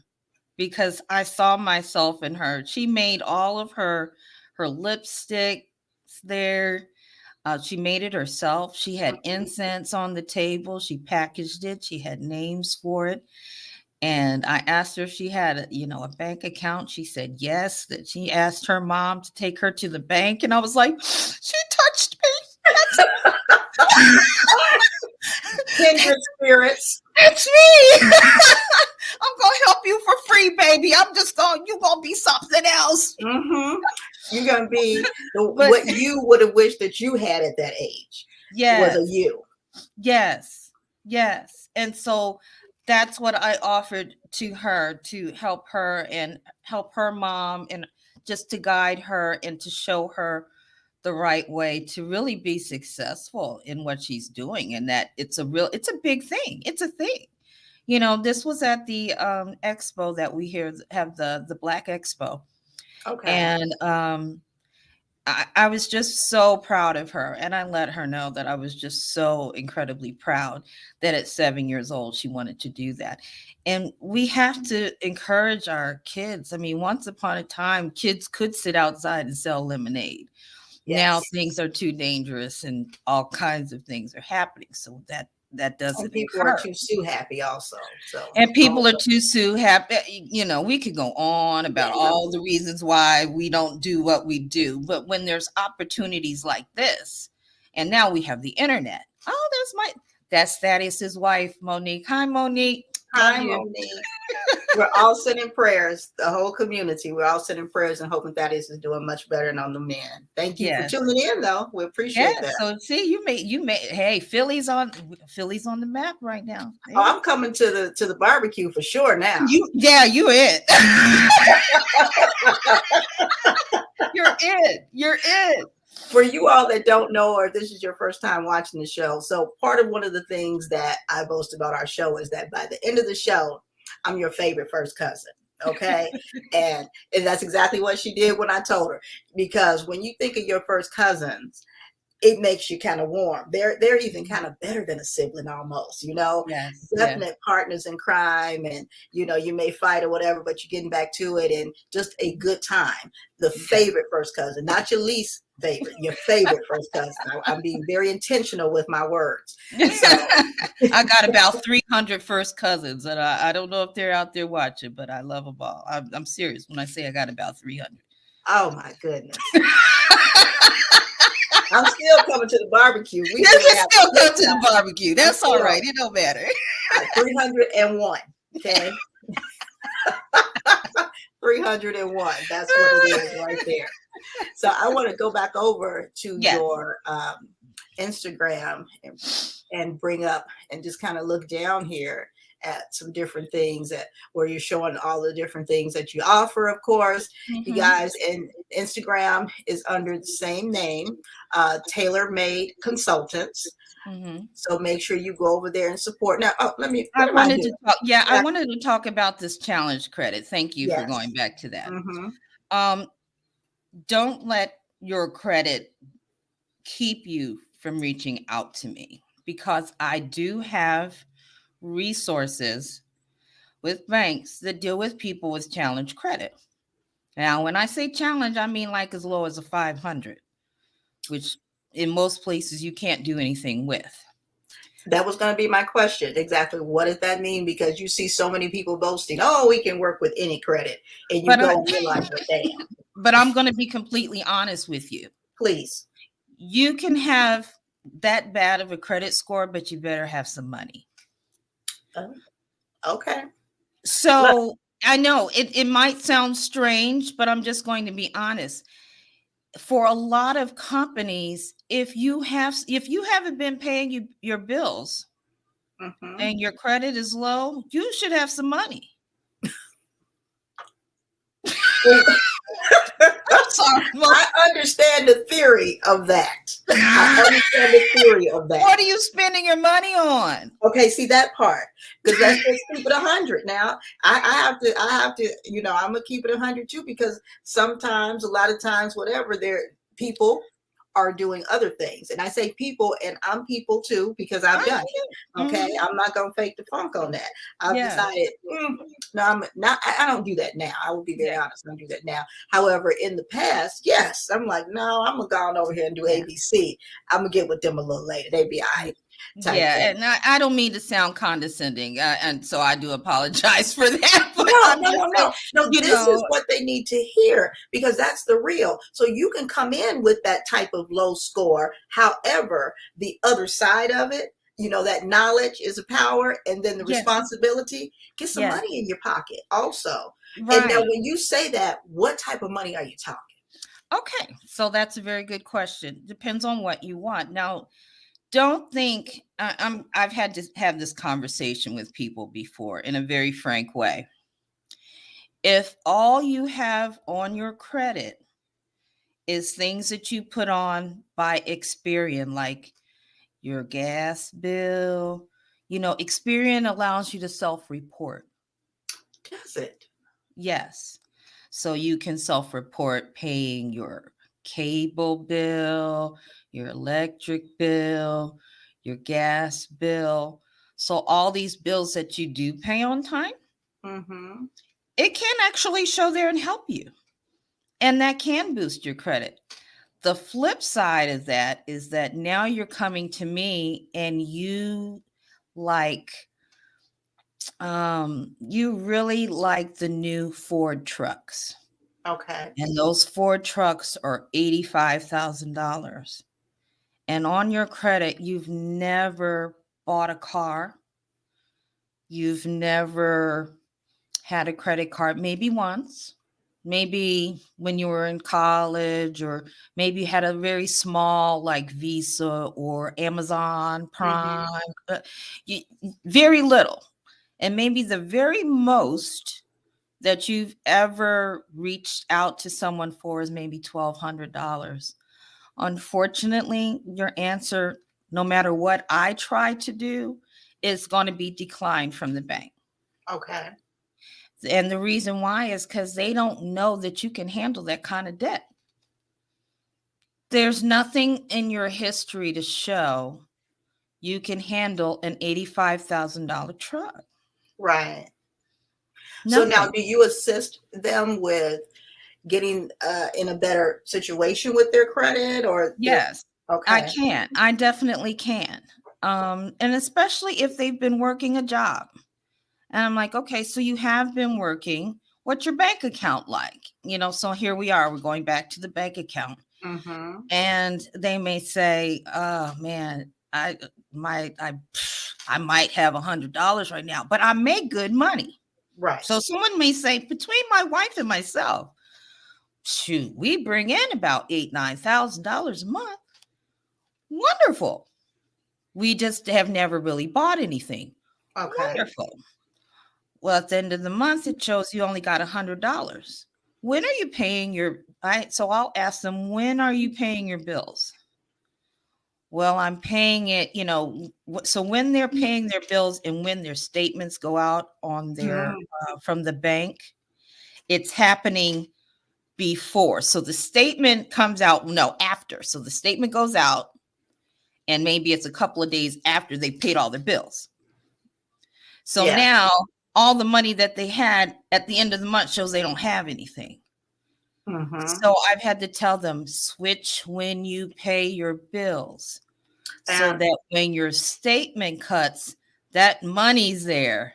because I saw myself in her. She made all of her lipstick there. She made it herself. She had incense on the table. She packaged it. She had names for it. And I asked her if she had a bank account. She said yes, that she asked her mom to take her to the bank. And I was like, she touched me. Kindred spirits. It's me. I'm going to help you for free, baby. You're going to be something else. Mm-hmm. You're going to be what you would have wished that you had at that age. Yes. Was a you. Yes. Yes. And so that's what I offered to her, to help her and help her mom, and just to guide her and to show her the right way to really be successful in what she's doing. And that it's a big thing. It's a thing. This was at the expo that we have the Black Expo. Okay. And I was just so proud of her. And I let her know that I was just so incredibly proud that at 7 years old, she wanted to do that. And we have to encourage our kids. I mean, once upon a time, kids could sit outside and sell lemonade. Yes. Now things are too dangerous and all kinds of things are happening. So that doesn't. And people are too happy also. And people are too happy. We could go on about all the reasons why we don't do what we do. But when there's opportunities like this, and now we have the internet. Oh, that's Thaddeus's wife, Monique. Hi, Monique. Hi, Monique. We're all sending prayers, the whole community. We're all sending prayers and hoping Thaddeus is doing much better than on the men. Thank you for tuning in, though. We appreciate that. So see, you made. Hey, Philly's on the map right now. Oh, I'm coming to the barbecue for sure now. You it. You're it. For you all that don't know, or this is your first time watching the show, so part of one of the things that I boast about our show is that by the end of the show, I'm your favorite first cousin. Okay. and that's exactly what she did when I told her, because when you think of your first cousins, it makes you kind of warm. They're even kind of better than a sibling almost, definite partners in crime, and you may fight or whatever, but you're getting back to it and just a good time. The favorite first cousin, not your least favorite, your favorite first cousin. I'm being very intentional with my words. So. I got about 300 first cousins, and I don't know if they're out there watching, but I love them all. I'm serious when I say I got about 300. Oh my goodness. I'm still coming to the barbecue. You can still come to the barbecue. That's all right. It don't matter. 301. Okay. 301. That's what it is right there. So I want to go back over to your Instagram and bring up and just kind of look down here at some different things where you're showing all the different things that you offer, of course. You guys, and Instagram is under the same name, Tailor Made Consultants. So make sure you go over there and support. Now, I wanted to talk about this challenge credit. Thank you for going back to that. Don't let your credit keep you from reaching out to me, because I do have resources with banks that deal with people with challenge credit. Now, when I say challenge, I mean like as low as a 500, which in most places you can't do anything with. That was going to be my question. Exactly. What does that mean? Because you see so many people boasting, oh, we can work with any credit. And you don't realize what they are. But I'm going to be completely honest with you. Please. You can have that bad of a credit score, but you better have some money. Okay. So I know it might sound strange, but I'm just going to be honest. For a lot of companies, if you haven't been paying your bills and your credit is low, you should have some money. I'm sorry. I understand the theory of that. What are you spending your money on? Okay, see that part, because let's just keep it 100. Now, I have to. I'm gonna keep it 100 too, because sometimes, a lot of times, whatever, people are doing other things, and I say people, and I'm people too, because I've done it. Okay, I'm not gonna fake the funk on that. I've decided, no, I'm not. I don't do that now. I will be very honest. I don't do that now. However, in the past, yes, I'm like, no, I'm gonna go on over here and do ABC. I'm gonna get with them a little later. They be all right. type Yeah, thing. and I don't mean to sound condescending, and so I do apologize for that. But No, I'm no, just no, saying, no, no. you This is know, what they need to hear because that's the real. So you can come in with that type of low score. However, the other side of it, that knowledge is a power, and then the yes, responsibility, get some yes, money in your pocket also. And now, right. when you say that, what type of money are you talking? Okay, so that's a very good question. Depends on what you want. Now, don't think I've had to have this conversation with people before in a very frank way. If all you have on your credit is things that you put on by Experian, like your gas bill, Experian allows you to self-report. Does it? Yes. So you can self-report paying your cable bill, your electric bill, your gas bill. So all these bills that you do pay on time, Mm-hmm. it can actually show there and help you. And that can boost your credit. The flip side of that is that now you're coming to me and like you really like the new Ford trucks. Okay. And those Ford trucks are $85,000. And on your credit, you've never bought a car. You've never had a credit card, maybe once, maybe when you were in college, or maybe you had a very small like Visa or Amazon Mm-hmm. Prime, uh, you, very little. And maybe the very most that you've ever reached out to someone for is maybe $1,200. Unfortunately, your answer, no matter what I try to do, is going to be declined from the bank. Okay. And the reason why is because they don't know that you can handle that kind of debt. There's nothing in your history to show you can handle an $85,000 truck. Right. So now, Nothing. do you assist them with getting in a better situation with their credit or their? Yes, I Okay. can. I definitely can. And especially if they've been working a job. And I'm like, okay, so you have been working. What's your bank account like? So here we are. We're going back to the bank account. Mm-hmm. And they may say, oh man, I might have $100 right now, but I make good money. Right. So someone may say, between my wife and myself, shoot, we bring in about $8,000-9,000 a month. Wonderful. We just have never really bought anything. Okay. Wonderful. Well, at the end of the month, it shows you only got $100. When are you paying so I'll ask them, when are you paying your bills? Well, I'm paying it, so when they're paying their bills and when their statements go out on their from the bank, it's happening before. So the statement comes out, no, after. So the statement goes out and maybe it's a couple of days after they paid all their bills. So Yeah. now all the money that they had at the end of the month shows they don't have anything. Mm-hmm. So I've had to tell them, switch when you pay your bills so And, that when your statement cuts, that money's there.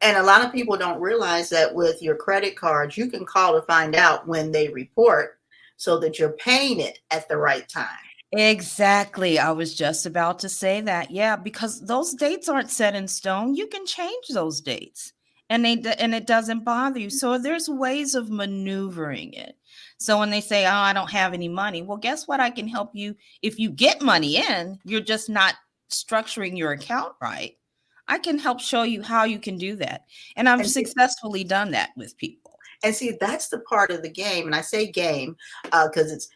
and a lot of people don't realize that with your credit cards, you can call to find out when they report so that you're paying it at the right time. Exactly. I was just about to say that. Yeah, because those dates aren't set in stone. You can change those dates and it doesn't bother you. So there's ways of maneuvering it. So when they say, "Oh, I don't have any money." Well, guess what? I can help you. If you get money in, you're just not structuring your account right. I can help show you how you can do that. And I've And see, successfully done that with people. that's the part of the game. And I say game because it's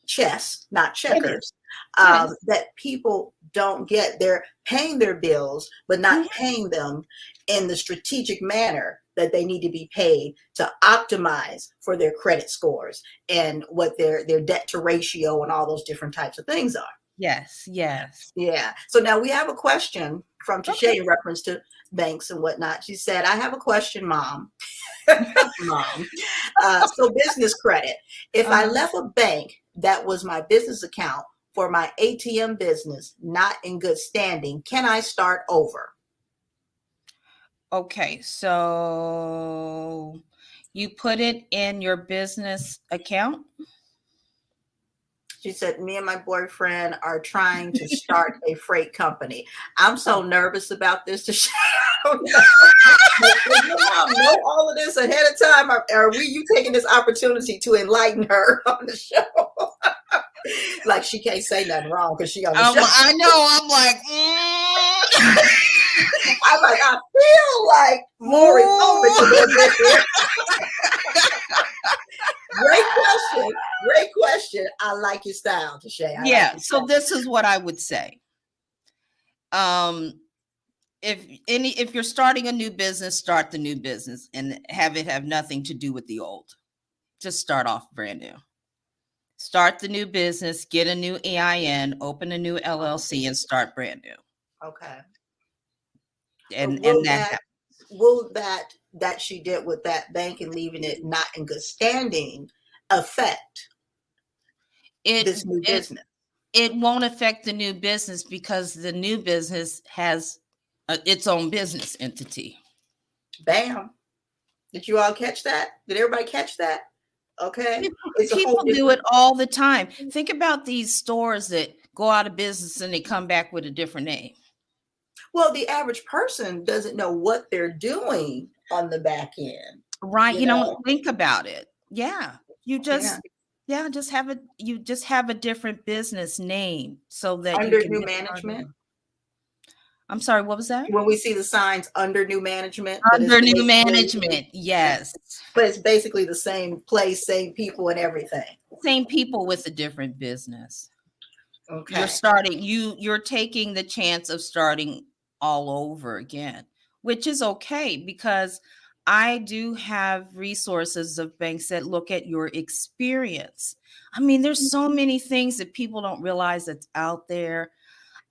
chess, not It is. checkers, Yes. that people don't get. They're paying their bills, but not paying them in the strategic manner that they need to be paid to optimize for their credit scores and what their debt to ratio and all those different types of things are. Yes. Yes. Yeah. So now we have a question from Tasha Okay. in reference to banks and whatnot. She said, I have a question, Mom. Mom. So business credit. If I left a bank that was my business account for my ATM business not in good standing. Can I start over? Okay, so you put it in your business account? She said, me and my boyfriend are trying to start a freight company. I'm so nervous about this. I don't know. Does your mom know all of this ahead of time? Or are you taking this opportunity to enlighten her on the show? Like she can't say nothing wrong because she on the show. I know. I'm like, I'm like, I feel like Maury Coleman should have been here. Great question. I like your style, Tashay. yeah. So this is what I would say. If you're starting a new business, start the new business and have it have nothing to do with the old. Just start off brand new. Start the new business, get a new EIN, open a new LLC, and start brand new. Okay. And will that she did with that bank and leaving it not in good standing affect this new business? It won't affect the new business because the new business has its own business entity. Bam. Did you all catch that? Did everybody catch that? Okay. People do it all the time. Think about these stores that go out of business and they come back with a different name. Well, the average person doesn't know what they're doing on the back end. Right. You don't think about it. Yeah. You just have a different business name so that under you can new management. I'm sorry, what was that? When we see the signs under new management. Under new management, yes. But it's basically the same place, same people and everything. Same people with a different business. Okay. You're taking the chance of starting all over again, which is okay because I do have resources of banks that look at your experience. I mean, there's so many things that people don't realize that's out there.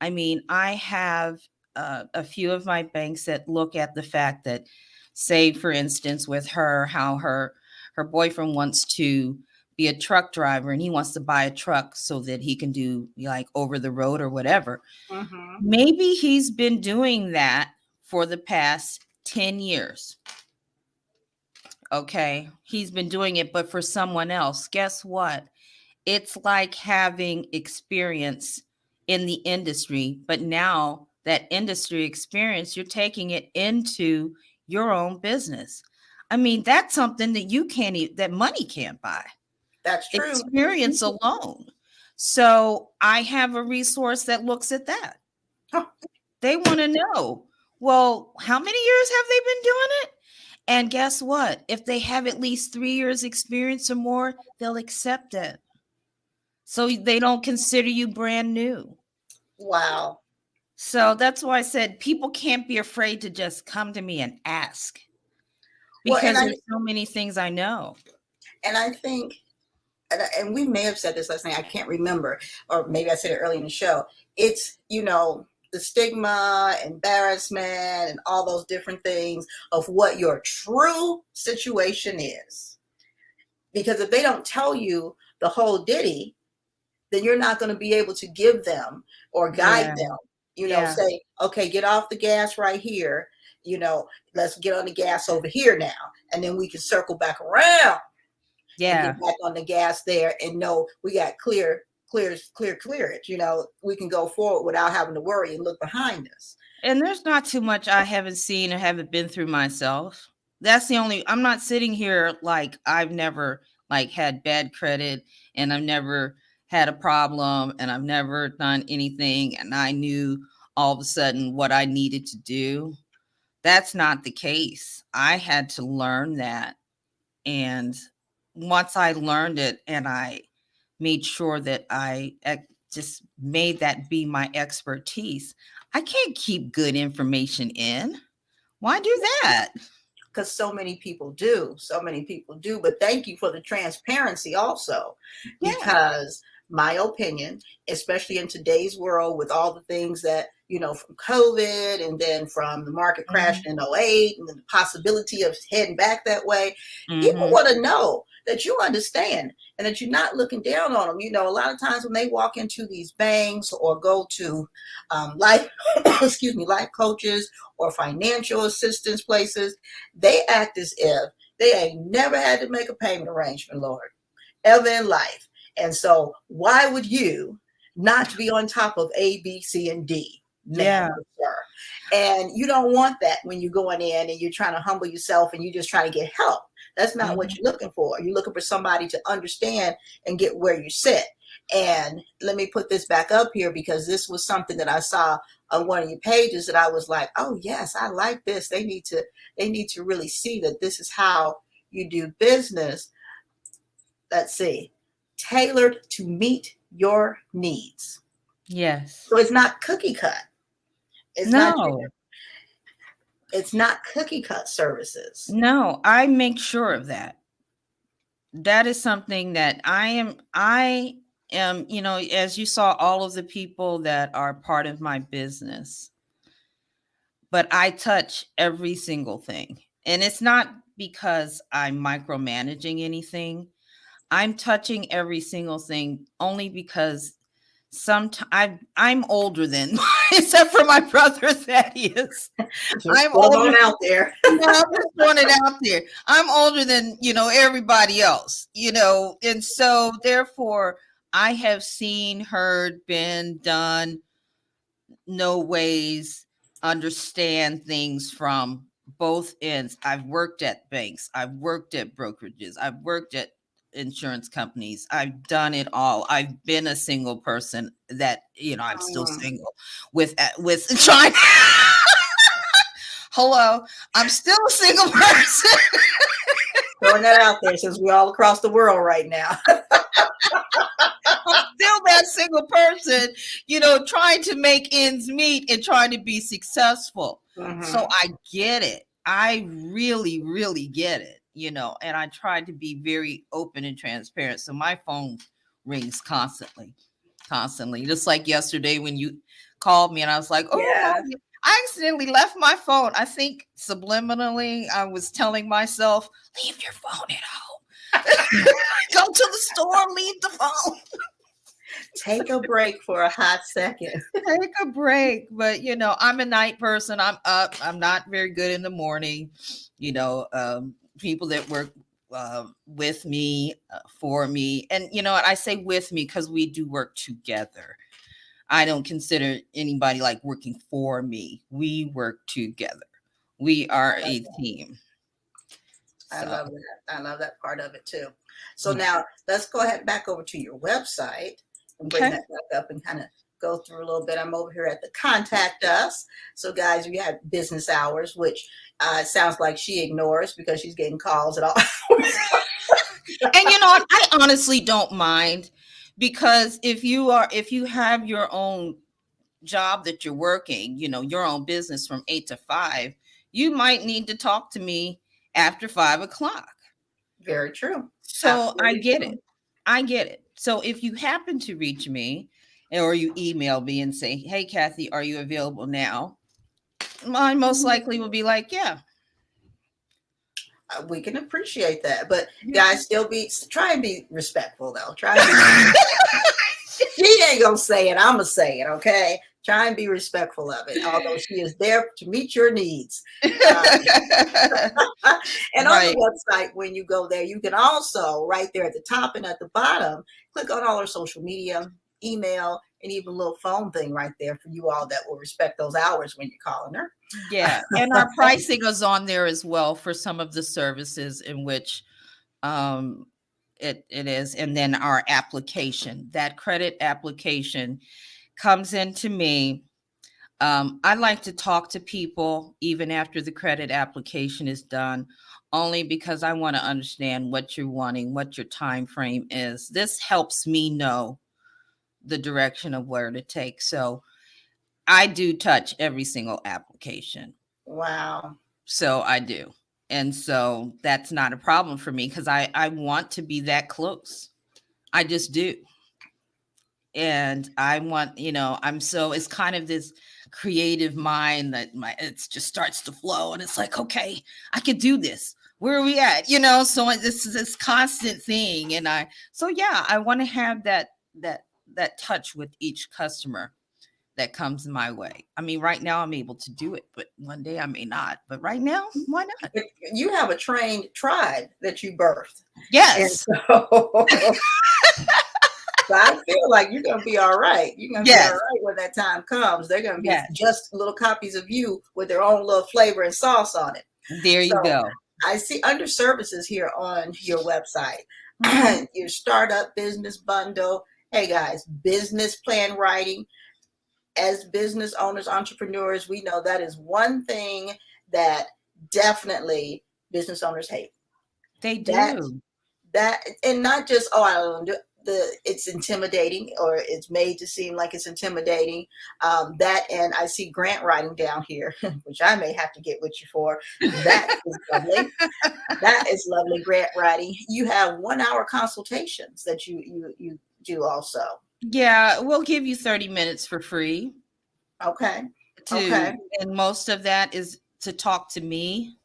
I mean, I have a few of my banks that look at the fact that, say, for instance, with her, how her boyfriend wants to be a truck driver and he wants to buy a truck so that he can do like over the road or whatever. Mm-hmm. Maybe he's been doing that for the past 10 years. Okay. He's been doing it, but for someone else. Guess what? It's like having experience in the industry, but now that industry experience, you're taking it into your own business. I mean, that's something that that money can't buy. That's true. Experience alone. So I have a resource that looks at that. Huh. They want to know, well, how many years have they been doing it? And guess what? If they have at least 3 years experience or more, they'll accept it. So they don't consider you brand new. Wow. So that's why I said people can't be afraid to just come to me and ask. Because there's so many things I know. And I think, and we may have said this last night, I can't remember, or maybe I said it early in the show. It's, the stigma, embarrassment, and all those different things of what your true situation is. Because if they don't tell you the whole ditty, then you're not going to be able to give them or guide them, say, okay, get off the gas right here. Let's get on the gas over here now. And then we can circle back around. Yeah. And get back on the gas there and know we got clearage. We can go forward without having to worry and look behind us. And there's not too much I haven't seen or haven't been through myself. That's I'm not sitting here like I've never had bad credit and I've never had a problem and I've never done anything and I knew all of a sudden what I needed to do. That's not the case. I had to learn that. And once I learned it and I made sure that I just made that be my expertise, I can't keep good information in. Why do that? Because so many people do. But thank you for the transparency also. Yeah. Because my opinion, especially in today's world with all the things that, from COVID and then from the market crash in 2008 and the possibility of heading back that way, people want to know, that you understand and that you're not looking down on them. You know, a lot of times when they walk into these banks or go to life, life coaches or financial assistance places, they act as if they ain't never had to make a payment arrangement, Lord, ever in life. And so why would you not be on top of A, B, C, and D? Yeah. Sir? And you don't want that when you're going in and you're trying to humble yourself and you just try to get help. That's not what you're looking for. You're looking for somebody to understand and get where you sit. And let me put this back up here because this was something that I saw on one of your pages that I was like, oh yes, I like this. They need to really see that this is how you do business. Let's see. Tailored to meet your needs. Yes. So it's not cookie cut. It's not cookie cut services. No, I make sure of that. That is something that I am, you know, as you saw all of the people that are part of my business, but I touch every single thing. And it's not because I'm micromanaging anything. I'm touching every single thing only because I'm older than, except for my brother Thaddeus. I'm older out there. I'm just throwing it out there. I'm older than, you know, everybody else, you know, and so therefore I have seen, heard, been, done, know ways, understand things from both ends. I've worked at banks, I've worked at brokerages, I've worked at insurance companies. I've done it all. I've been a single person that, you know, I'm still single with trying. Hello, I'm still a single person. Throwing that out there since we're all across the world right now. I'm still that single person, you know, trying to make ends meet and trying to be successful. So I get it. I really, really get it. You know, and I tried to be very open and transparent. So my phone rings constantly. Just like yesterday when you called me and I was like, oh, yeah. I accidentally left my phone. I think subliminally I was telling myself, leave your phone at home. Go to the store, leave the phone. Take a break for a hot second. Take a break. But, you know, I'm a night person. I'm up. I'm not very good in the morning. You know, people that work with me, for me. And, you know what? I say with me because we do work together. I don't consider anybody like working for me. We work together. We are a team. I love that. I love that part of it too. So now let's go ahead back over to your website and bring that back up and kind of go through a little bit. I'm over here at the contact us. So guys, we have business hours, which sounds like she ignores because she's getting calls at all. And you know what? I honestly don't mind, because if you have your own job that you're working, you know, your own business from 8 to 5, you might need to talk to me after 5 o'clock. Very true. So Absolutely I get true. it. I get it. So if you happen to reach me or you email me and say, hey, Kathy, are you available now? I most likely will be like, yeah. We can appreciate that. But guys, try and be respectful though. Try and be she ain't gonna say it. I'm gonna say it, okay? Try and be respectful of it, although she is there to meet your needs. And on the website, when you go there, you can also, right there at the top and at the bottom, click on all our social media, email, and even a little phone thing right there for you all that will respect those hours when you're calling her. Yeah, and our pricing is on there as well for some of the services in which it is. And then our application, that credit application comes into me. I like to talk to people even after the credit application is done, only because I want to understand what you're wanting, what your time frame is. This helps me know the direction of where to take. So I do touch every single application. Wow. So I do. And so that's not a problem for me because I want to be that close. I just do. And I want, you know, it's kind of this creative mind that it just starts to flow. And it's like, okay, I could do this. where are we at? So this is this constant thing. And I want to have that touch with each customer that comes my way. I mean, right now I'm able to do it, but one day I may not. But right now, why not? But you have a trained tribe that you birthed. And Yes. so, so I feel like you're going to be all right. You're going to be all Yes. right when that time comes. They're going to be Yes. just little copies of you with their own little flavor and sauce on it. There you So go. I see under services here on your website, Mhm. your startup business bundle. Hey guys, business plan writing. As business owners, entrepreneurs, we know that is one thing that definitely business owners hate. They That do. and not just, oh, I don't do it's intimidating, or it's made to seem like it's intimidating. That, and I see grant writing down here, which I may have to get with you for. That is lovely. That is lovely, grant writing. You have 1 hour consultations that you do also. Yeah, we'll give you 30 minutes for free Okay. and most of that is to talk to me.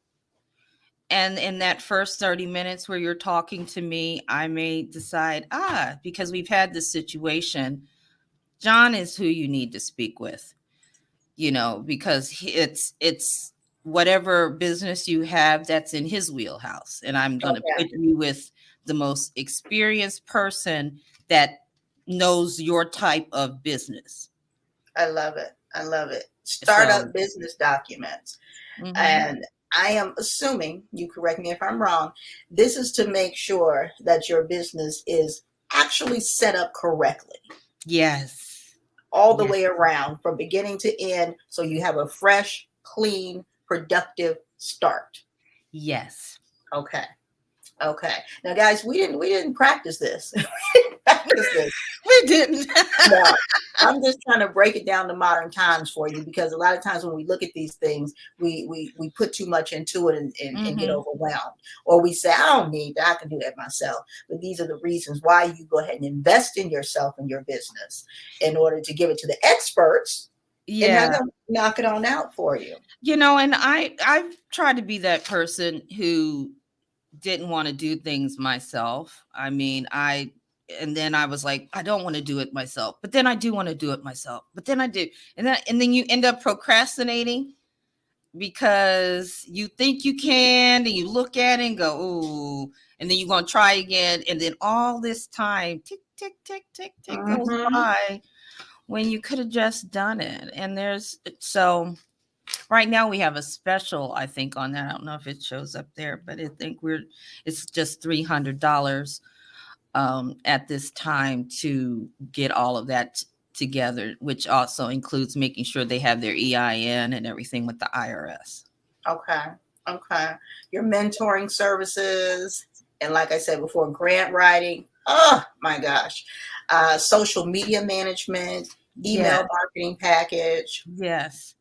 And in that first 30 minutes where you're talking to me, I may decide, because we've had this situation, John is who you need to speak with, because it's whatever business you have that's in his wheelhouse. And I'm going to put you with the most experienced person that knows your type of business. I love it. I love it. Startup business documents. Mhm. And I am assuming, you correct me if I'm wrong, this is to make sure that your business is actually set up correctly. Yes. All the way around from beginning to end. So you have a fresh, clean, productive start. Yes. Okay. Now guys, we didn't practice this. We didn't. No, I'm just trying to break it down to modern times for you, because a lot of times when we look at these things, we put too much into it and get overwhelmed, or we say, I don't need that, I can do that myself. But these are the reasons why you go ahead and invest in yourself and your business in order to give it to the experts. And have them knock it on out for you. And I've tried to be that person who didn't want to do things myself. I mean, and then I was like, I don't want to do it myself, but then I do want to do it myself, but then I do. And then you end up procrastinating because you think you can, and you look at it and go, ooh, and then you're going to try again. And then all this time, tick, tick, tick, tick, tick goes by when you could have just done it. And right now we have a special, I think, on that. I don't know if it shows up there, but I think it's just $300 at this time to get all of that together, which also includes making sure they have their EIN and everything with the IRS. Okay. Your mentoring services, and like I said before, grant writing. Oh my gosh. Social media management, email marketing package. Yes.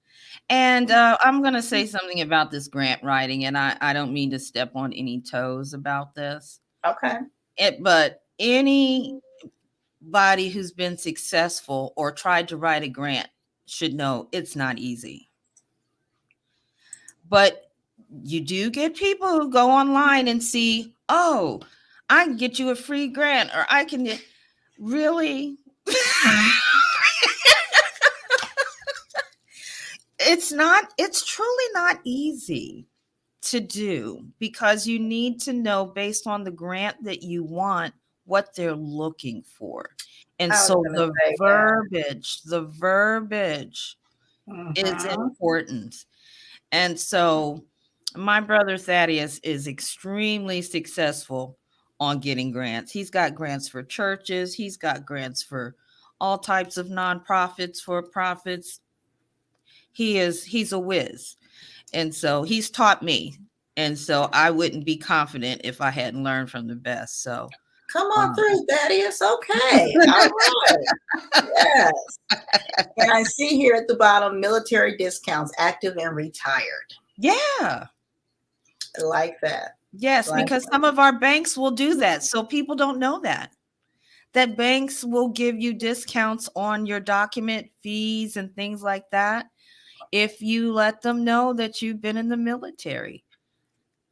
And I'm going to say something about this grant writing, and I don't mean to step on any toes about this. Okay. But anybody who's been successful or tried to write a grant should know it's not easy. But you do get people who go online and see, oh, I can get you a free grant, or I can really. It's truly not easy to do, because you need to know, based on the grant that you want, what they're looking for. And so the verbiage is important. And so my brother Thaddeus is extremely successful on getting grants. He's got grants for churches. He's got grants for all types of nonprofits, for profits. He's a whiz. And so he's taught me. And so I wouldn't be confident if I hadn't learned from the best. So come on through, Thaddeus. Okay. All right. Yes. And I see here at the bottom, military discounts, active and retired. Yeah. I like that. Yes, because some of our banks will do that. So people don't know that banks will give you discounts on your document fees and things like that if you let them know that you've been in the military.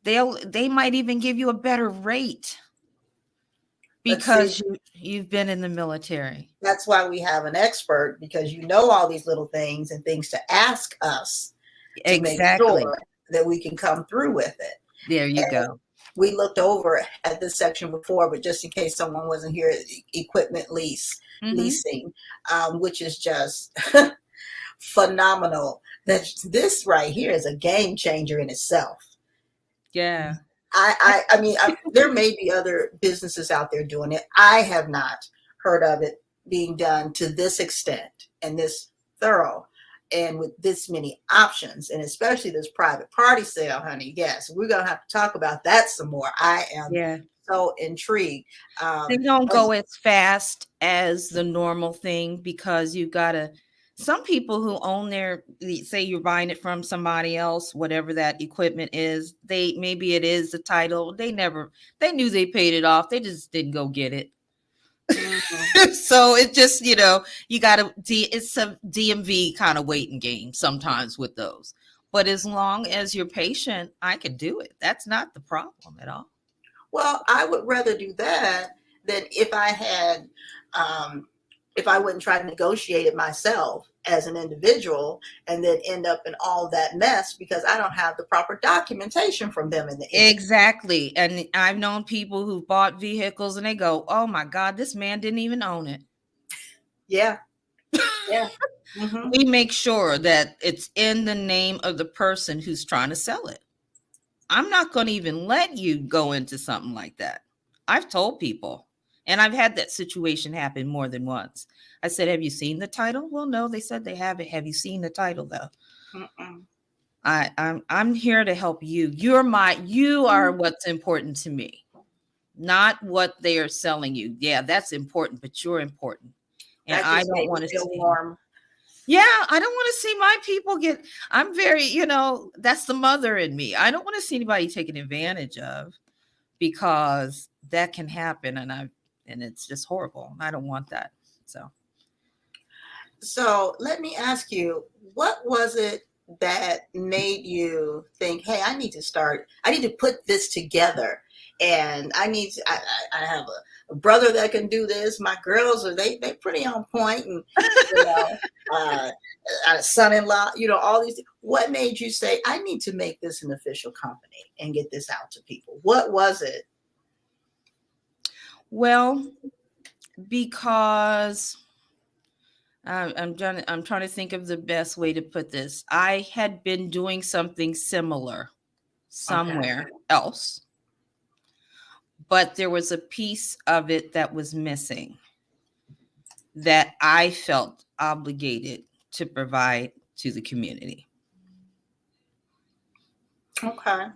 They might even give you a better rate But because see, you've been in the military. that's why we have an expert, because you know all these little things and things to ask us to make Exactly. sure that we can come through with it. There you go. We looked over at this section before, but just in case someone wasn't here, equipment leasing, which is just phenomenal. That this right here is a game changer in itself. Yeah. I mean, there may be other businesses out there doing it. I have not heard of it being done to this extent and this thorough and with this many options, and especially this private party sale, honey. Yes, we're going to have to talk about that some more. I am so intrigued. They don't go as fast as the normal thing because you got to, some people who own say you're buying it from somebody else, whatever that equipment is, maybe it is the title. They knew they paid it off. They just didn't go get it. So it just, you got to, it's a DMV kind of waiting game sometimes with those. But as long as you're patient, I could do it. That's not the problem at all. Well, I would rather do that than if I had, if I wouldn't try to negotiate it myself as an individual and then end up in all that mess because I don't have the proper documentation from them in the end. Exactly. And I've known people who bought vehicles and they go, oh my God, this man didn't even own it. Yeah. Yeah. Mm-hmm. We make sure that it's in the name of the person who's trying to sell it. I'm not going to even let you go into something like that. I've told people, and I've had that situation happen more than once. I said, have you seen the title? Well, no, they said they haven't. Have you seen the title though? I'm here to help you. You are what's important to me, not what they are selling you. Yeah, that's important, but you're important. And I don't want to see warm. Yeah, I don't want to see my people I'm very, that's the mother in me. I don't want to see anybody taken advantage of because that can happen and it's just horrible. I don't want that. So let me ask you, what was it that made you think, hey, I need to put this together, and I have a brother that can do this. My girls they pretty on point, and a son-in-law, all these things. What made you say, I need to make this an official company and get this out to people? What was it? Well, because I'm trying to think of the best way to put this. I had been doing something similar somewhere else, but there was a piece of it that was missing that I felt obligated to provide to the community. Okay.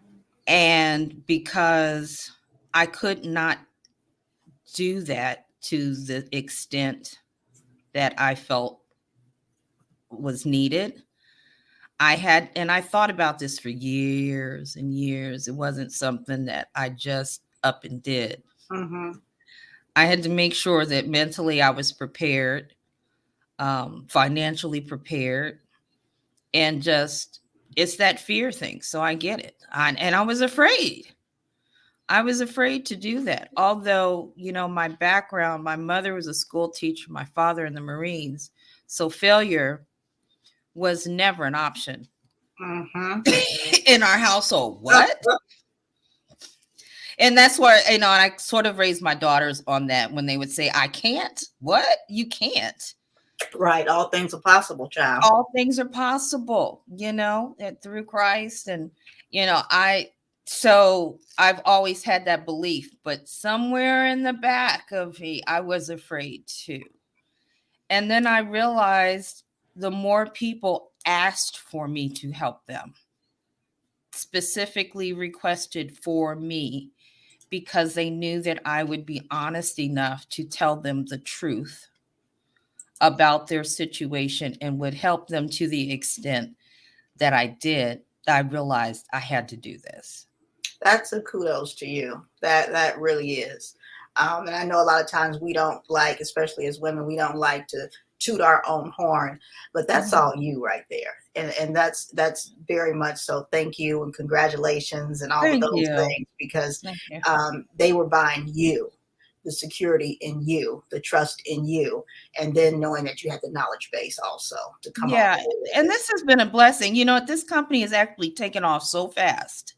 And because I could not do that to the extent that I felt was needed, I thought about this for years and years. It wasn't something that I just up and did. Mm-hmm. I had to make sure that mentally I was prepared, financially prepared, and just, it's that fear thing. So I get it. And I was afraid. I was afraid to do that. Although, my background, my mother was a school teacher, my father in the Marines. So failure was never an option in our household. What? And that's where, and I sort of raised my daughters on that when they would say, I can't. What? You can't. Right. All things are possible, child. All things are possible, through Christ. And, so I've always had that belief, but somewhere in the back of me, I was afraid too. And then I realized the more people asked for me to help them, specifically requested for me, because they knew that I would be honest enough to tell them the truth about their situation and would help them to the extent that I did, I realized I had to do this. That's a kudos to you. That really is. And I know a lot of times we don't like, especially as women, we don't like to toot our own horn, but that's all you right there. And that's very much so. Thank you and congratulations and all of Thank those you. things, because Thank you. they were buying you, the security in you, the trust in you, and then knowing that you had the knowledge base also to come Yeah, on board with and it. this has been a blessing. You know, this company is actually taken off so fast.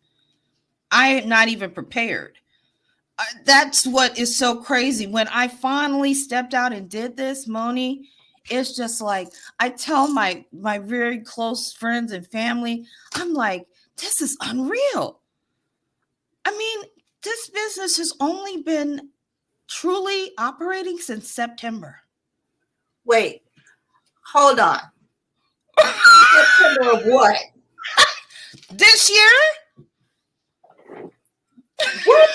I am not even prepared. That's what is so crazy. When I finally stepped out and did this, Moni, it's just like I tell my very close friends and family, I'm like, this is unreal. I mean, this business has only been truly operating since September. Wait, hold on. September of what? This year? What?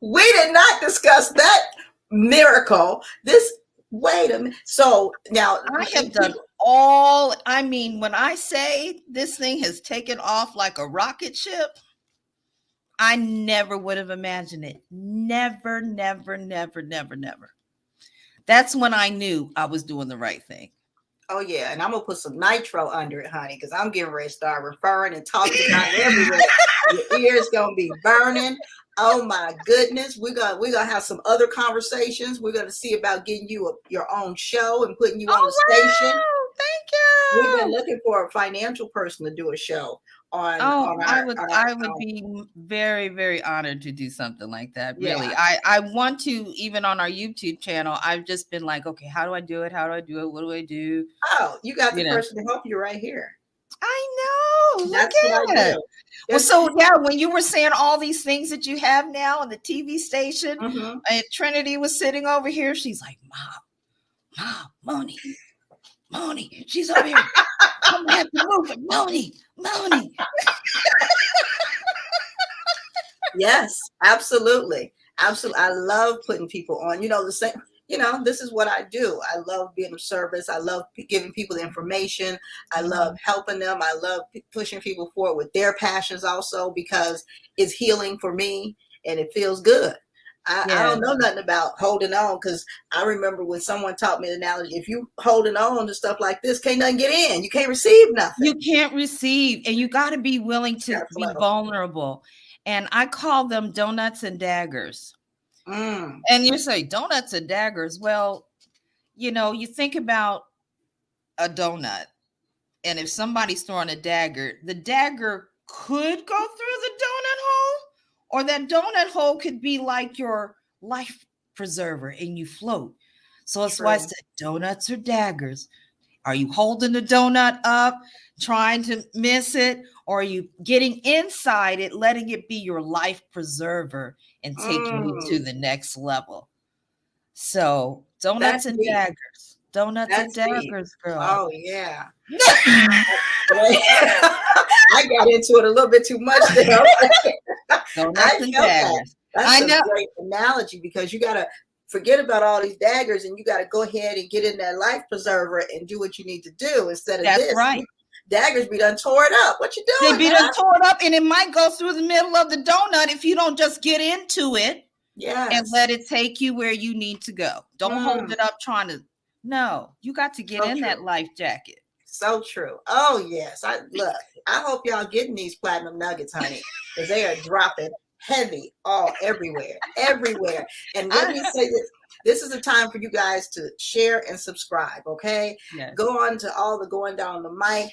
We did not discuss that miracle. Wait a minute. So now I have done I mean, when I say this thing has taken off like a rocket ship, I never would have imagined it. Never, never, never, never, never. That's when I knew I was doing the right thing. Oh yeah, and I'm gonna put some nitro under it, honey, because I'm getting ready to start referring and talking about it everywhere. Your ears gonna be burning. Oh my goodness, we're gonna have some other conversations. We're gonna see about getting you your own show and putting you on the station. Thank you. We've been looking for a financial person to do a show on. I would be very, very honored to do something like that. Really, I want to, even on our YouTube channel. I've just been like, okay, how do I do it? How do I do it? What do I do? Oh, you got the person to help you right here. I know. That's Look what at I it. do. Well, so yeah, when you were saying all these things that you have now on the TV station, and Trinity was sitting over here, she's like, Moni, she's over here. I'm gonna have to move it, Moni. Yes, absolutely. Absolutely. I love putting people on, the same, this is what I do. I love being of service. I love giving people the information. I love helping them. I love pushing people forward with their passions also, because it's healing for me and it feels good. I don't know nothing about holding on, because I remember when someone taught me the analogy, if you holding on to stuff like this, can't nothing get in. You can't receive nothing. You can't receive, and you got to be willing to be vulnerable. And I call them donuts and daggers. And you say donuts and daggers. Well, you think about a donut, and if somebody's throwing a dagger, the dagger could go through the donut hole, or that donut hole could be like your life preserver and you float. So that's why I said donuts or daggers. Are you holding the donut up, trying to miss it, or are you getting inside it, letting it be your life preserver and taking you to the next level? So donuts and daggers. Donuts and daggers, girl. Oh, yeah. I got into it a little bit too much there. Donuts and daggers. That's a great analogy, because you got to forget about all these daggers and you got to go ahead and get in that life preserver and do what you need to do instead of this. That's right. Daggers be done tore it up. What you doing? They be done tore it up, and it might go through the middle of the donut if you don't just get into it and let it take you where you need to go. Don't hold it up trying to. No, you got to get in that life jacket. So true. Oh yes. I hope y'all getting these platinum nuggets, honey, because they are dropping heavy everywhere. And let me say this is a time for you guys to share and subscribe. Okay. Yes. Go on to all the Going Down the Mic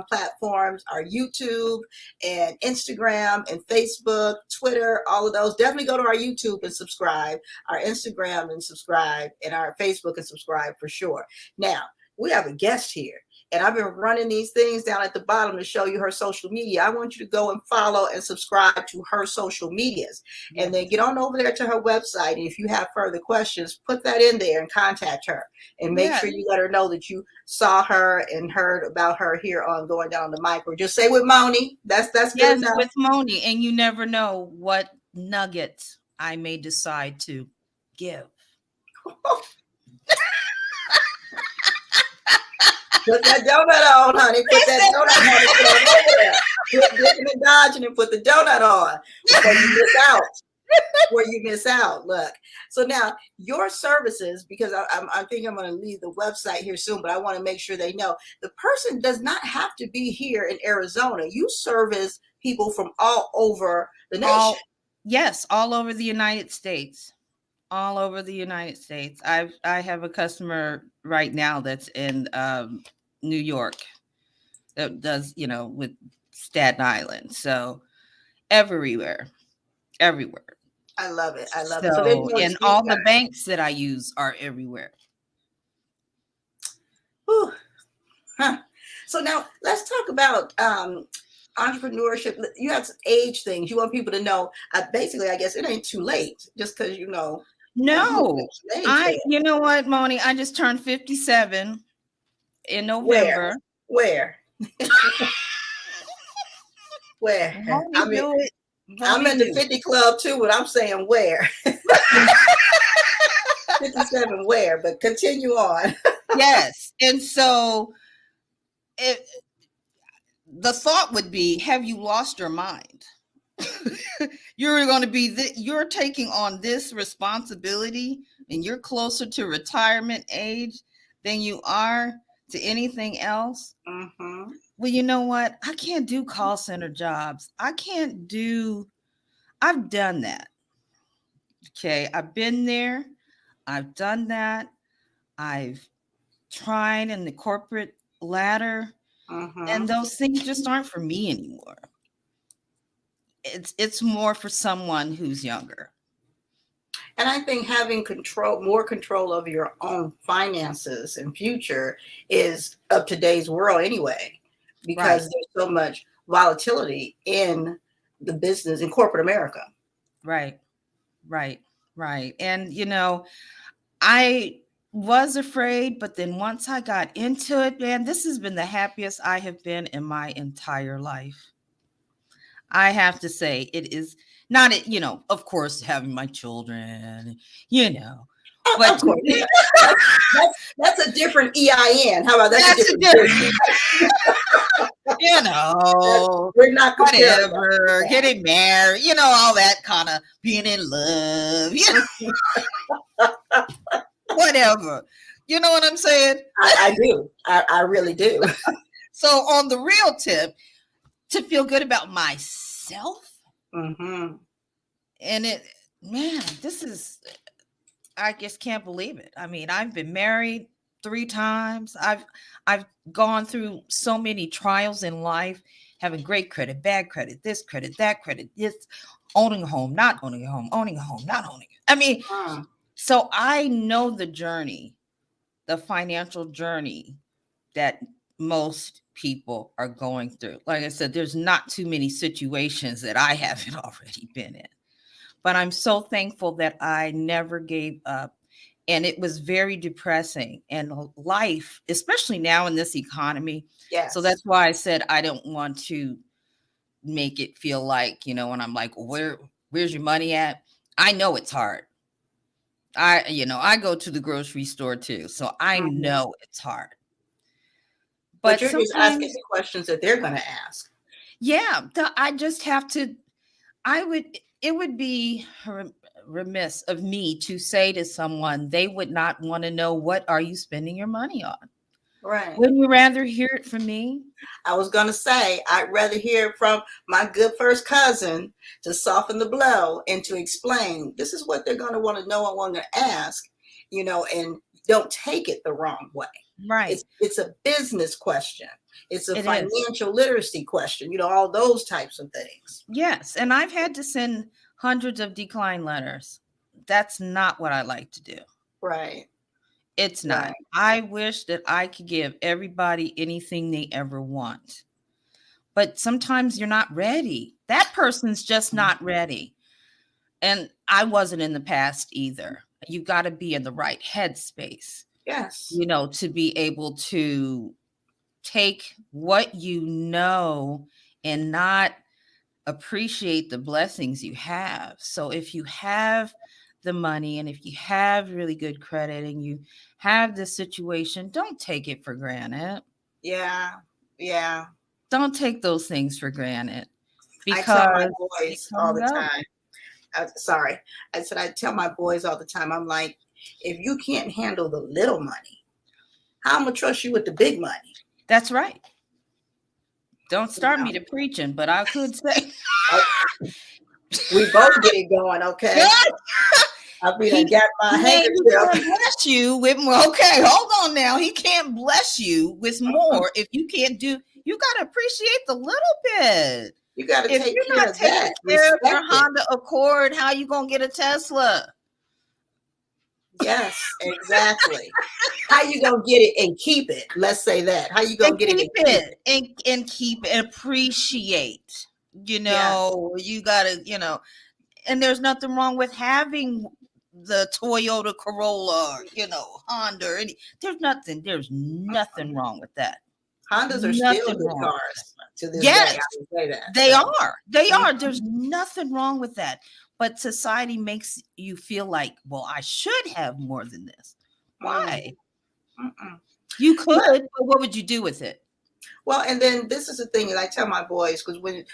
platforms, our YouTube and Instagram and Facebook, Twitter, all of those. Definitely go to our YouTube and subscribe, our Instagram and subscribe, and our Facebook and subscribe for sure. Now, we have a guest here, and I've been running these things down at the bottom to show you her social media. I want you to go and follow and subscribe to her social medias, and then get on over there to her website. And if you have further questions, put that in there and contact her, and make sure you let her know that you saw her and heard about her here on Going Down the Mic, or just say with Moni. That's good enough. With Moni, and you never know what nuggets I may decide to give. Put that donut on, honey. Put that donut on. Put it over there. Quit dipping and dodging and put the donut on before you miss out. Where you miss out. Look. So now your services, because I think I'm going to leave the website here soon, but I want to make sure they know the person does not have to be here in Arizona. You service people from all over the nation. Yes, all over the United States. All over the United States. I have a customer right now that's in New York that does, with Staten Island. So everywhere. I love it. I love So, it. So there's no and excuse, all the guys. banks that I use are everywhere. Whew. Huh. So now let's talk about entrepreneurship. You have some age things. You want people to know. Basically, I guess it ain't too late just because No, you know what, Moni? I just turned 57 in November. Where? Where? I'm in the 50 club too, but I'm saying where? 57 where? But continue on. Yes. And so the thought would be, have you lost your mind? You're going to be you're taking on this responsibility and you're closer to retirement age than you are to anything else. Mm-hmm. Well, you know what? I can't do call center jobs. I've done that. Okay. I've been there. I've done that. I've tried in the corporate ladder, and those things just aren't for me anymore. It's more for someone who's younger. And I think having more control of your own finances and future is of today's world anyway, because there's so much volatility in the business in corporate America. Right. And, I was afraid, but then once I got into it, man, this has been the happiest I have been in my entire life. I have to say, it is not, of course, having my children, but of course, that's a different EIN. How about that's a different we're not whatever, getting married, all that kind of being in love, whatever. You know what I'm saying? I do. I really do. So on the real tip, to feel good about myself. And this is, I just can't believe it. I mean, I've been married 3 times. I've gone through so many trials in life, having great credit, bad credit, this credit, that credit, this, owning a home, not owning a home, owning a home, not owning it. I mean, so I know the journey, the financial journey that most people are going through. Like I said, there's not too many situations that I haven't already been in, but I'm so thankful that I never gave up. And it was very depressing, and life, especially now in this economy. Yes. So that's why I said, I don't want to make it feel like, when I'm like, where's your money at? I know it's hard. I go to the grocery store too. So I know it's hard. But you're just asking the questions that they're going to ask. Yeah. I just have to, it would be remiss of me to say to someone, they would not want to know, what are you spending your money on? Right. Wouldn't you rather hear it from me? I was going to say, I'd rather hear it from my good first cousin to soften the blow and to explain, this is what they're going to want to know and want to ask, and don't take it the wrong way. Right. It's a business question. It's a financial literacy question, all those types of things. Yes. And I've had to send hundreds of decline letters. That's not what I like to do. Right. It's not. Right. I wish that I could give everybody anything they ever want. But sometimes you're not ready. That person's just not ready. And I wasn't in the past either. You got to be in the right headspace. Yes. To be able to take what you know and not appreciate the blessings you have. So if you have the money and if you have really good credit and you have this situation, don't take it for granted. Yeah. Yeah. Don't take those things for granted I tell my because they boys come all and the go. time. Sorry. I said, I tell my boys all the time, I'm like, if you can't handle the little money, how am I gonna trust you with the big money? That's right. Don't You start know, me to preaching, but I could say, we both get it going, okay? I'll be done he got my he handkerchief. can't bless you with more. Okay, hold on now. He can't bless you with more if you can't do. You got to appreciate the little bit. You got to If take you're care not of taking that. care of your Respect it. Honda Accord, how you gonna get a Tesla? Yes, exactly. How you gonna get it and keep it? Let's say that. How you gonna And get it keep and keep it? and keep and appreciate. Yeah, You gotta, and there's nothing wrong with having the Toyota Corolla, or, Honda. Or there's nothing wrong with that. Hondas are still Nothing good wrong. cars to this day. Yes, I would say that. they So, are. They are. There's nothing wrong with that. But society makes you feel like, well, I should have more than this. Why? mm-mm. You could, but what would you do with it? Well, and then this is the thing that I tell my boys, because when,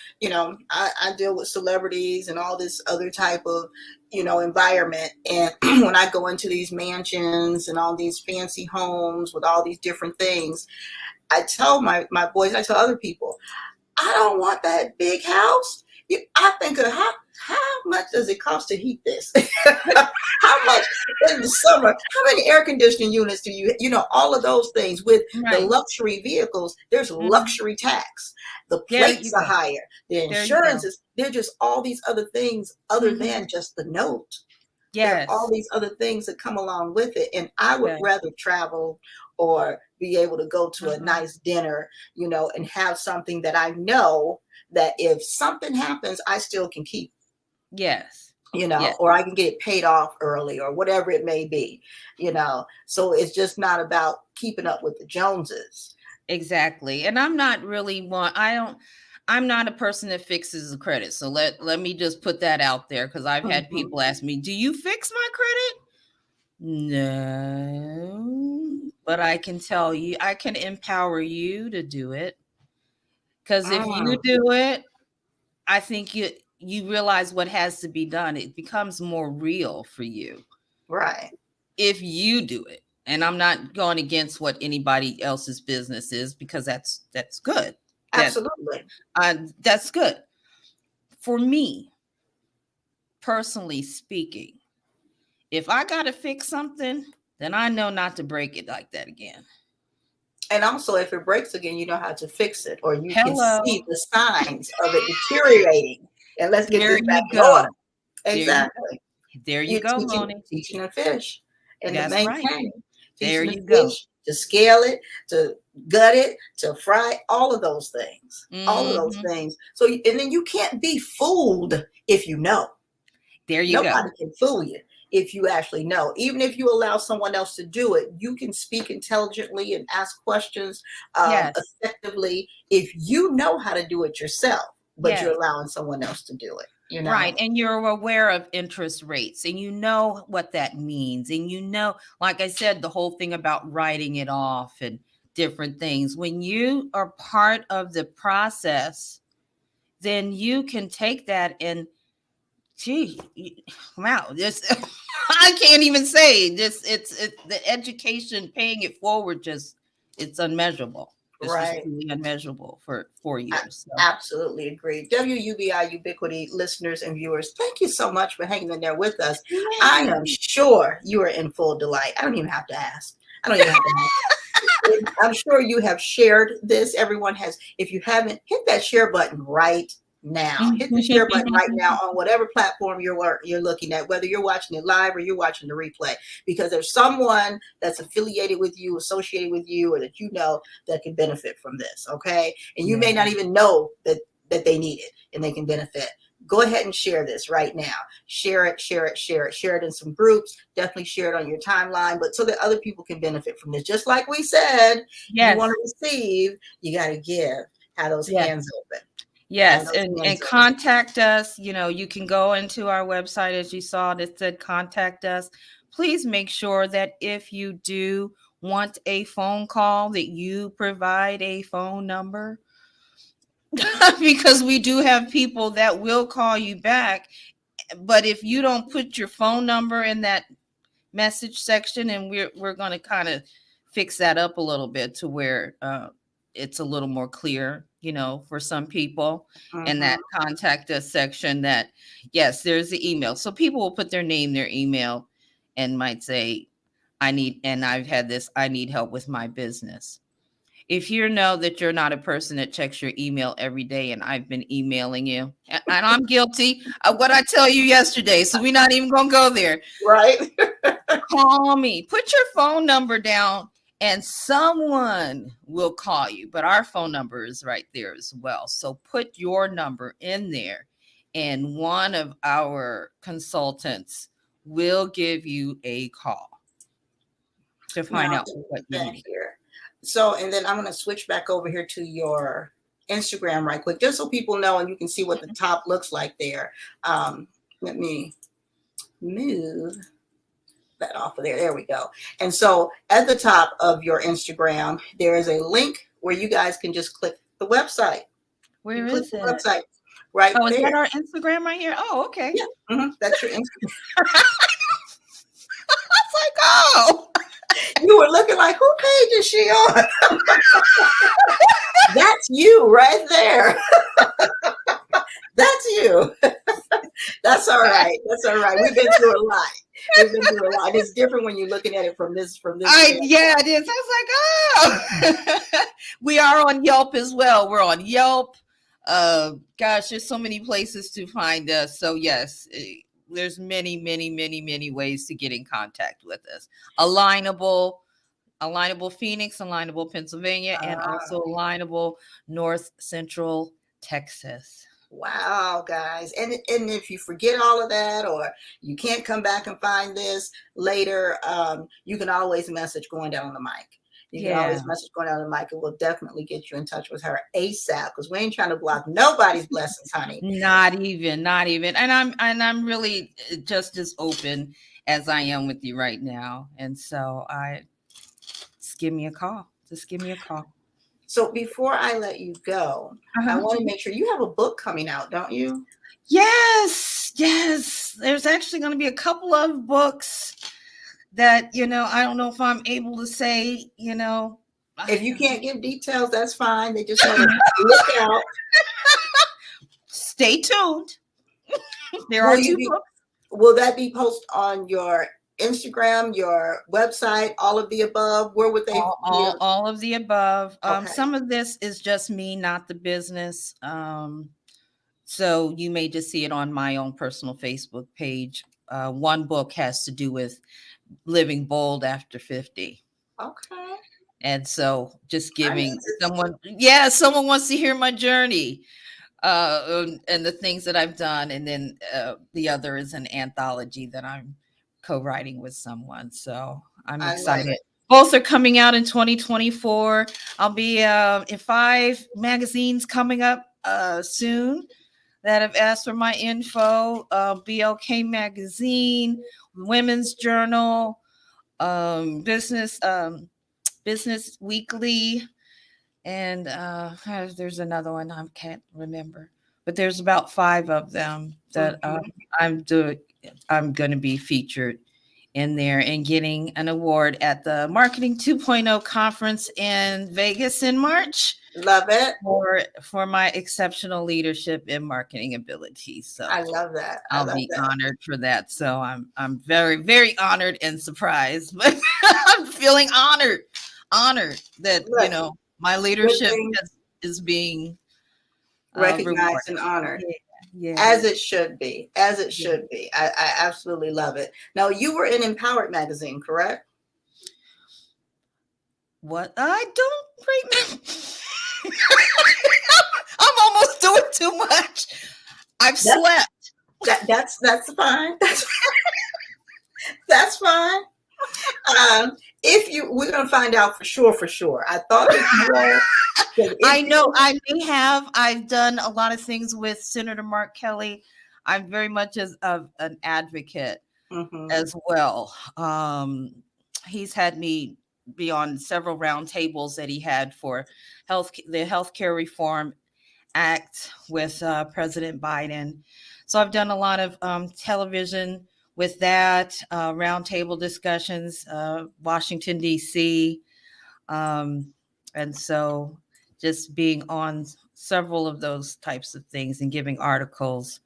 I deal with celebrities and all this other type of, environment. And when I go into these mansions and all these fancy homes with all these different things, I tell my boys, I tell other people, I don't want that big house. I think of how much does it cost to heat this? How much in the summer? How many air conditioning units do all of those things with the Right. luxury vehicles? There's luxury tax. The There plates you are go. higher. The There you insurance go. is, they're just all these other things other than just the note. There are Yes. all these other things that come along with it. And I would Yes. rather travel or be able to go to a Mhm. nice dinner, and have something that I know that if something happens, I still can keep, Yes. Yes. or I can get it paid off early or whatever it may be, So it's just not about keeping up with the Joneses. Exactly. And I'm not really I'm not a person that fixes the credit. So let me just put that out there because I've had people ask me, "Do you fix my credit?" No. But I can tell you, I can empower you to do it. Because if you do it, I think you realize what has to be done. It becomes more real for you Right. if you do it. And I'm not going against what anybody else's business is because that's good. Absolutely. That's good. For me, personally speaking, if I got to fix something, then I know not to break it like that again. And also, if it breaks again, you know how to fix it, or you can Hello. see the signs of it deteriorating. And let's get There this back you go. going. Exactly. There you go, teaching, Moni. teaching a fish and to That's right. maintain. There Teaching you the go. fish to scale it, to gut it, to fry, all of those things. All of those Mhm. things. So, and then you can't be fooled if you know. There you go. Nobody can fool you if you actually know. Even if you allow someone else to do it, you can speak intelligently and ask questions Yes. effectively if you know how to do it yourself, but Yes. you're allowing someone else to do it. Right. And you're aware of interest rates and you know what that means. And like I said, the whole thing about writing it off and different things. When you are part of the process, then you can take that and wow, this I can't even say this. It's the education, paying it forward, it's unmeasurable. It's Right. just really unmeasurable for 4 years. So. Absolutely agree. WUBI Ubiquity listeners and viewers, thank you so much for hanging in there with us. Yeah. I am sure you are in full delight. I don't even have to ask. I'm sure you have shared this. Everyone has. If you haven't, hit that share button right now. Hit the share button right now on whatever platform you're looking at, whether you're watching it live or you're watching the replay, because there's someone that's affiliated with you, associated with you, or that that can benefit from this. Okay. And you may not even know that they need it and they can benefit. Go ahead and share this right now. Share it in some groups. Definitely share it on your timeline, but so that other people can benefit from this. Just like we said, you want to receive, you got to give. Have those hands open. Yes, and contact us. You can go into our website, as you saw that said contact us. Please make sure that if you do want a phone call, that you provide a phone number. Because we do have people that will call you back. But if you don't put your phone number in that message section, and we're going to kind of fix that up a little bit to where it's a little more clear, for some people, in that contact us section, that yes, there's the email. So people will put their name, their email, and might say, I need help with my business. If you know that you're not a person that checks your email every day, and I've been emailing you, and I'm guilty of what I tell you yesterday, so we're not even going to go there. Right. Call me. Put your phone number down, and someone will call you. But our phone number is right there as well. So put your number in there, and one of our consultants will give you a call to find out what you need. Here. So, and then I'm going to switch back over here to your Instagram right quick, just so people know and you can see what the top looks like there. Let me move that off of there. There we go. And so at the top of your Instagram, there is a link where you guys can just click the website. Where is it? Website right there. Is that our Instagram right here? Oh, okay. Yeah, that's your Instagram. I was like, oh. You were looking like, who page is she on? That's you right there. That's you. That's all right. That's all right. We've been through a lot. It's different when you're looking at it from this. Yeah, it is. I was like, oh. We are on Yelp as well. We're on Yelp. Gosh, there's so many places to find us. So yes, there's many ways to get in contact with us. Alignable Phoenix, Alignable Pennsylvania, and also Alignable North Central Texas. Wow, guys. And if you forget all of that, or you can't come back and find this later, you can always message Going Down on the Mic. You can always message Going Down on the Mic, and we'll definitely get you in touch with her ASAP, because we ain't trying to block nobody's blessings, honey. Not even. And I'm really just as open as I am with you right now. And so just give me a call. So before I let you go, I want to make sure you have a book coming out, don't you? Yes. There's actually going to be a couple of books that, I don't know if I'm able to say, If you can't give details, that's fine. They just want to look out. Stay tuned. There are two books. Will that be posted on your Instagram, your website, all of the above? Where would they? All of the above. Okay. Some of this is just me, not the business. So you may just see it on my own personal Facebook page. One book has to do with living bold after 50. Okay. And so just giving someone wants to hear my journey and the things that I've done. And then the other is an anthology that I'm co-writing with someone. So I'm excited. Both are coming out in 2024. I'll be in 5 magazines coming up soon that have asked for my info. BLK Magazine, Women's Journal, Business Weekly, and there's another one I can't remember. But there's about 5 of them that I'm going to be featured in there and getting an award at the Marketing 2.0 conference in Vegas in March. Love it. For my exceptional leadership and marketing abilities. So I love that. I'll be honored for that. So I'm very, very honored and surprised, but I'm feeling honored that my leadership is being recognized rewarded. and honored. Yeah. As it should be. I absolutely love it. Now, you were in Empowered Magazine, correct? What? I don't remember. I'm almost doing too much. I've slept. That's fine. That's fine. We're gonna find out for sure. I thought that you were. I know I may have. I've done a lot of things with Senator Mark Kelly. I'm very much of an advocate as well. He's had me be on several round tables that he had for the healthcare reform act with President Biden. So I've done a lot of television with that, roundtable discussions, Washington, D.C. And so just being on several of those types of things and giving articles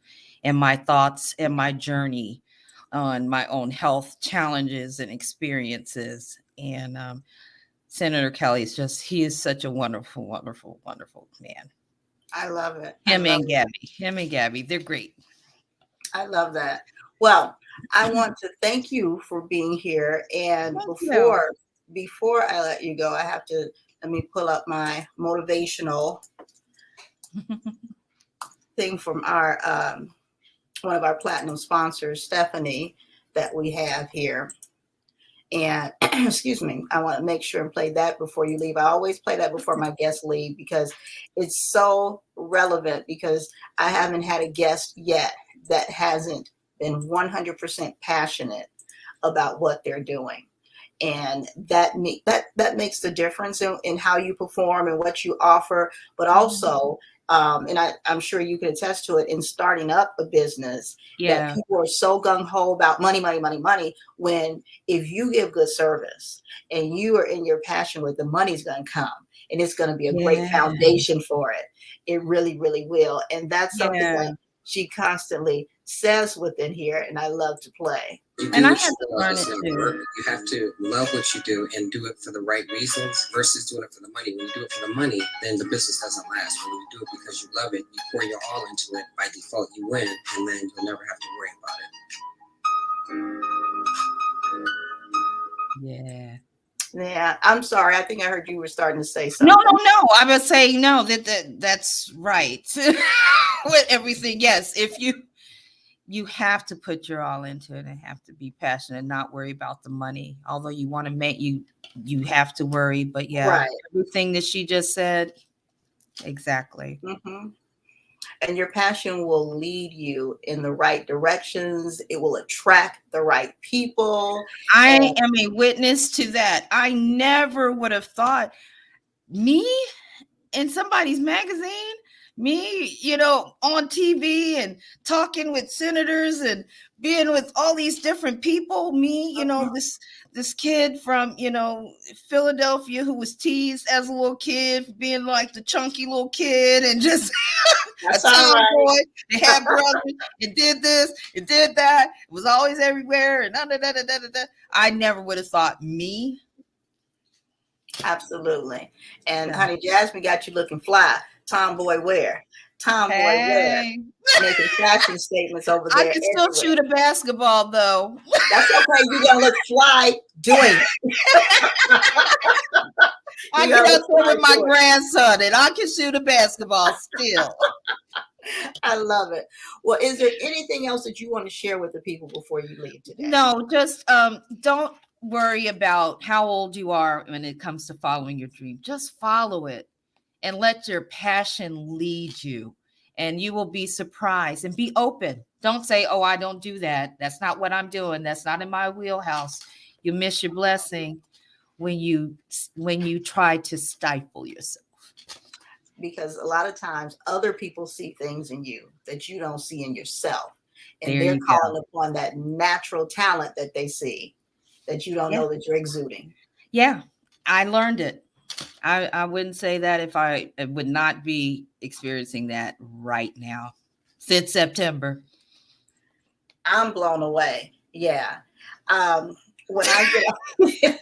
and my thoughts and my journey on my own health challenges and experiences. And Senator Kelly he is such a wonderful, wonderful, wonderful man. I love it. Him and Gabby, they're great. I love that. Well, I want to thank you for being here. And before I let you go, let me pull up my motivational thing from our one of our platinum sponsors, Stephanie, that we have here. And excuse me, I want to make sure and play that before you leave. I always play that before my guests leave because it's so relevant, because I haven't had a guest yet that hasn't been 100% passionate about what they're doing. And that makes the difference in how you perform and what you offer, but also, and I'm sure you can attest to it, in starting up a business, that people are so gung-ho about money, when if you give good service and you are in your passion with, the money's going to come, and it's going to be a great foundation for it. It really, really will. And that's something that she constantly says within here, and I love to play. And I had to learn it too. You have to love what you do and do it for the right reasons versus doing it for the money. When you do it for the money, then the business doesn't last. When you do it because you love it, you pour your all into it, by default you win, and then you'll never have to worry about it. Yeah, I'm sorry. I think I heard you were starting to say something. No. I was saying no. That's right. With everything, yes. If you have to put your all into it and have to be passionate and not worry about the money. Although you want to make you have to worry, but everything that she just said, exactly. Mm-hmm. And your passion will lead you in the right directions. It will attract the right people. I am a witness to that. I never would have thought me in somebody's magazine, me, on TV and talking with senators and being with all these different people, me, this kid from, Philadelphia who was teased as a little kid, being like the chunky little kid and just a tomboy. They had brothers. It did this, it did that. It was always everywhere. And I never would have thought me. Absolutely. And honey, Jasmine got you looking fly. Tomboy wear. Wear. Making fashion statements over there. I can still shoot a basketball though. That's okay. You're gonna look fly doing it. I get up there with my grandson and I can shoot a basketball still. I love it. Well, is there anything else that you want to share with the people before you leave today? No, just don't worry about how old you are when it comes to following your dream. Just follow it and let your passion lead you, and you will be surprised. And be open. Don't say, oh, I don't do that. That's not what I'm doing. That's not in my wheelhouse. You miss your blessing when you try to stifle yourself. Because a lot of times other people see things in you that you don't see in yourself. And There they're you calling go. upon that natural talent that they see that you don't know that you're exuding. Yeah, I learned it. I wouldn't say that if I would not be experiencing that right now since September. I'm blown away. Yeah. When I get,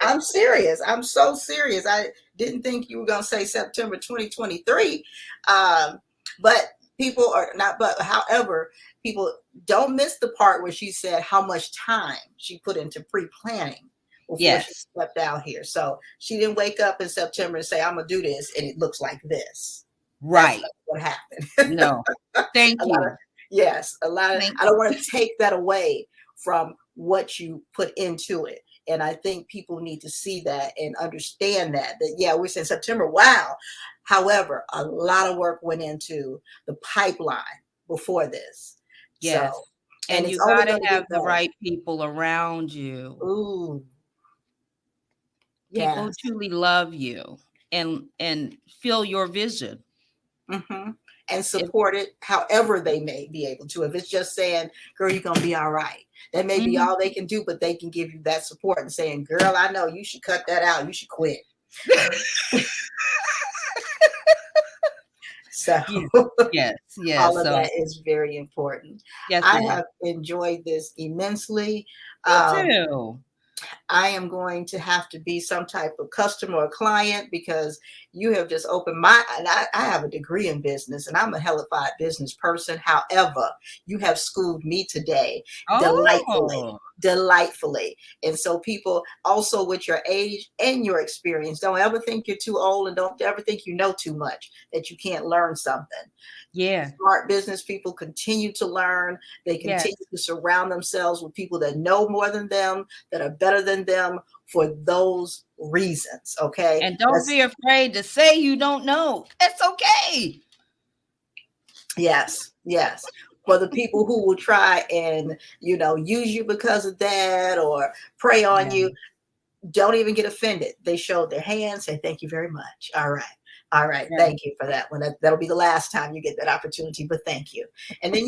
I'm serious. I'm so serious. I didn't think you were going to say September 2023. But people are not, but however, people don't miss the part where she said how much time she put into pre-planning before she stepped out here. So she didn't wake up in September and say, I'm going to do this, and it looks like this. Right. That's what happened. No. Thank you. A lot of, I don't want to take that away from what you put into it. And I think people need to see that and understand that we're saying September, wow. However, a lot of work went into the pipeline before this. Yes. So, and you got to have the right people around you. Ooh. People who Yes. truly love you and feel your vision. Hmm. And It, support it however they may be able to. If it's just saying, girl, you're going to be all right. That may be Mhm. all they can do, but they can give you that support and saying, girl, I know you should cut that out. You should quit. So Yes, yes, all yes. of So that is very important. yes, I it is. have enjoyed this immensely. Me Um, too. I am going to have to be some type of customer or client because you have just opened my, and I have a degree in business and I'm a hellified business person. However, you have schooled me today delightfully, Oh, delightfully. And so people also with your age and your experience, don't ever think you're too old and don't ever think you know too much, that you can't learn something. yeah, Smart business people continue to learn. They yes. continue to surround themselves with people that know more than them, that are better than them for those reasons. Okay. And don't be afraid to say you don't know. That's okay. Yes. Yes. For the people who will try and, use you because of that or prey on Yeah. you, don't even get offended. They showed their hand, say, thank you very much. All right. All right. Yeah. Thank you for that one. That'll be the last time you get that opportunity, but thank you. And then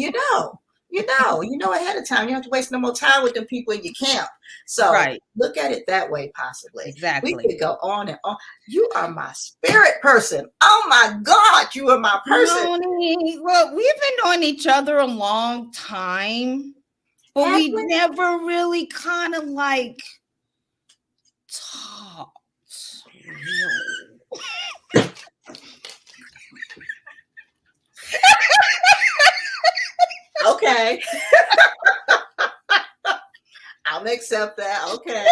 ahead of time. You don't have to waste no more time with them people in your camp. So Right. look at it that way, possibly. We Exactly. could go on and on. You are my spirit person. Oh my God, you are my person. Well, we've been knowing each other a long time, but Have we we? never really kind of like talked. Real. Okay. I'll accept that. Okay.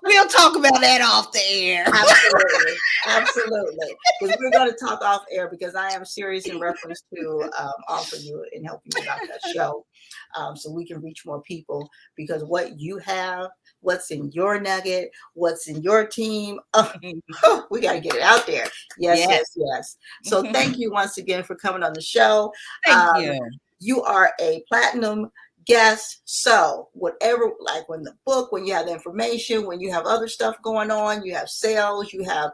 We'll talk about that off the air. Absolutely. Absolutely. Because we're going to talk off air because I am serious in reference to offer you and help you about that show so we can reach more people because what you have, what's in your nugget, what's in your team, we got to get it out there. Yes, Yes. yes, yes. So thank you once again for coming on the show. Thank you. You are a platinum guest. So whatever, like when you have the information, when you have other stuff going on, you have sales, you have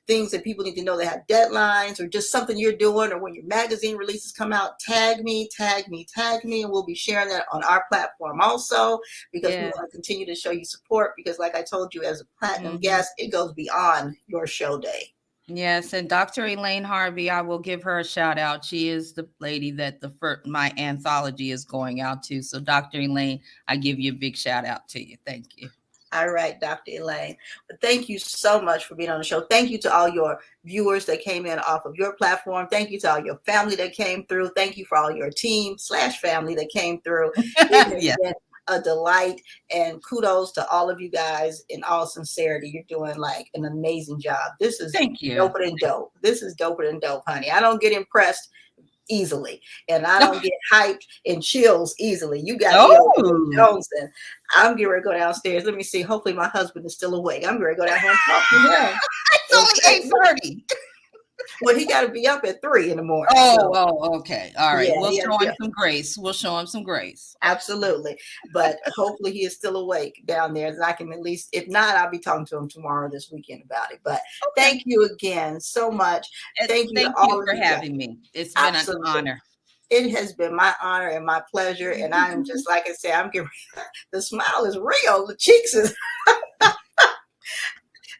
things that people need to know, they have deadlines or just something you're doing, or when your magazine releases come out, tag me, and we'll be sharing that on our platform also because we want to continue to show you support because like I told you, as a platinum guest, it goes beyond your show day. Yes, and Dr. Elaine Harvey, I will give her a shout out. She is the lady that my anthology is going out to. So Dr. Elaine, I give you a big shout out to you. Thank you. All right, Dr. Elaine. But thank you so much for being on the show. Thank you to all your viewers that came in off of your platform. Thank you to all your family that came through. Thank you for all your team/family that came through. It has been a delight, and kudos to all of you guys. In all sincerity, you're doing like an amazing job. This is doper than dope. This is doper than dope, honey. I don't get impressed easily, and I don't get hyped and chills easily. You got me Jones, and I'm getting ready to go downstairs. Let me see. Hopefully my husband is still awake. I'm going to go down here and talk to him. It's only 8:30. Well, he got to be up at 3 in the morning. Okay. All right. We'll show him some grace. We'll show him some grace. Absolutely. But hopefully he is still awake down there. And I can at least, if not, I'll be talking to him tomorrow this weekend about it. But thank you again so much. Thank you for having me. It's been an honor. It has been my honor and my pleasure. And I'm just, like I said, I'm getting, the smile is real. The cheeks is.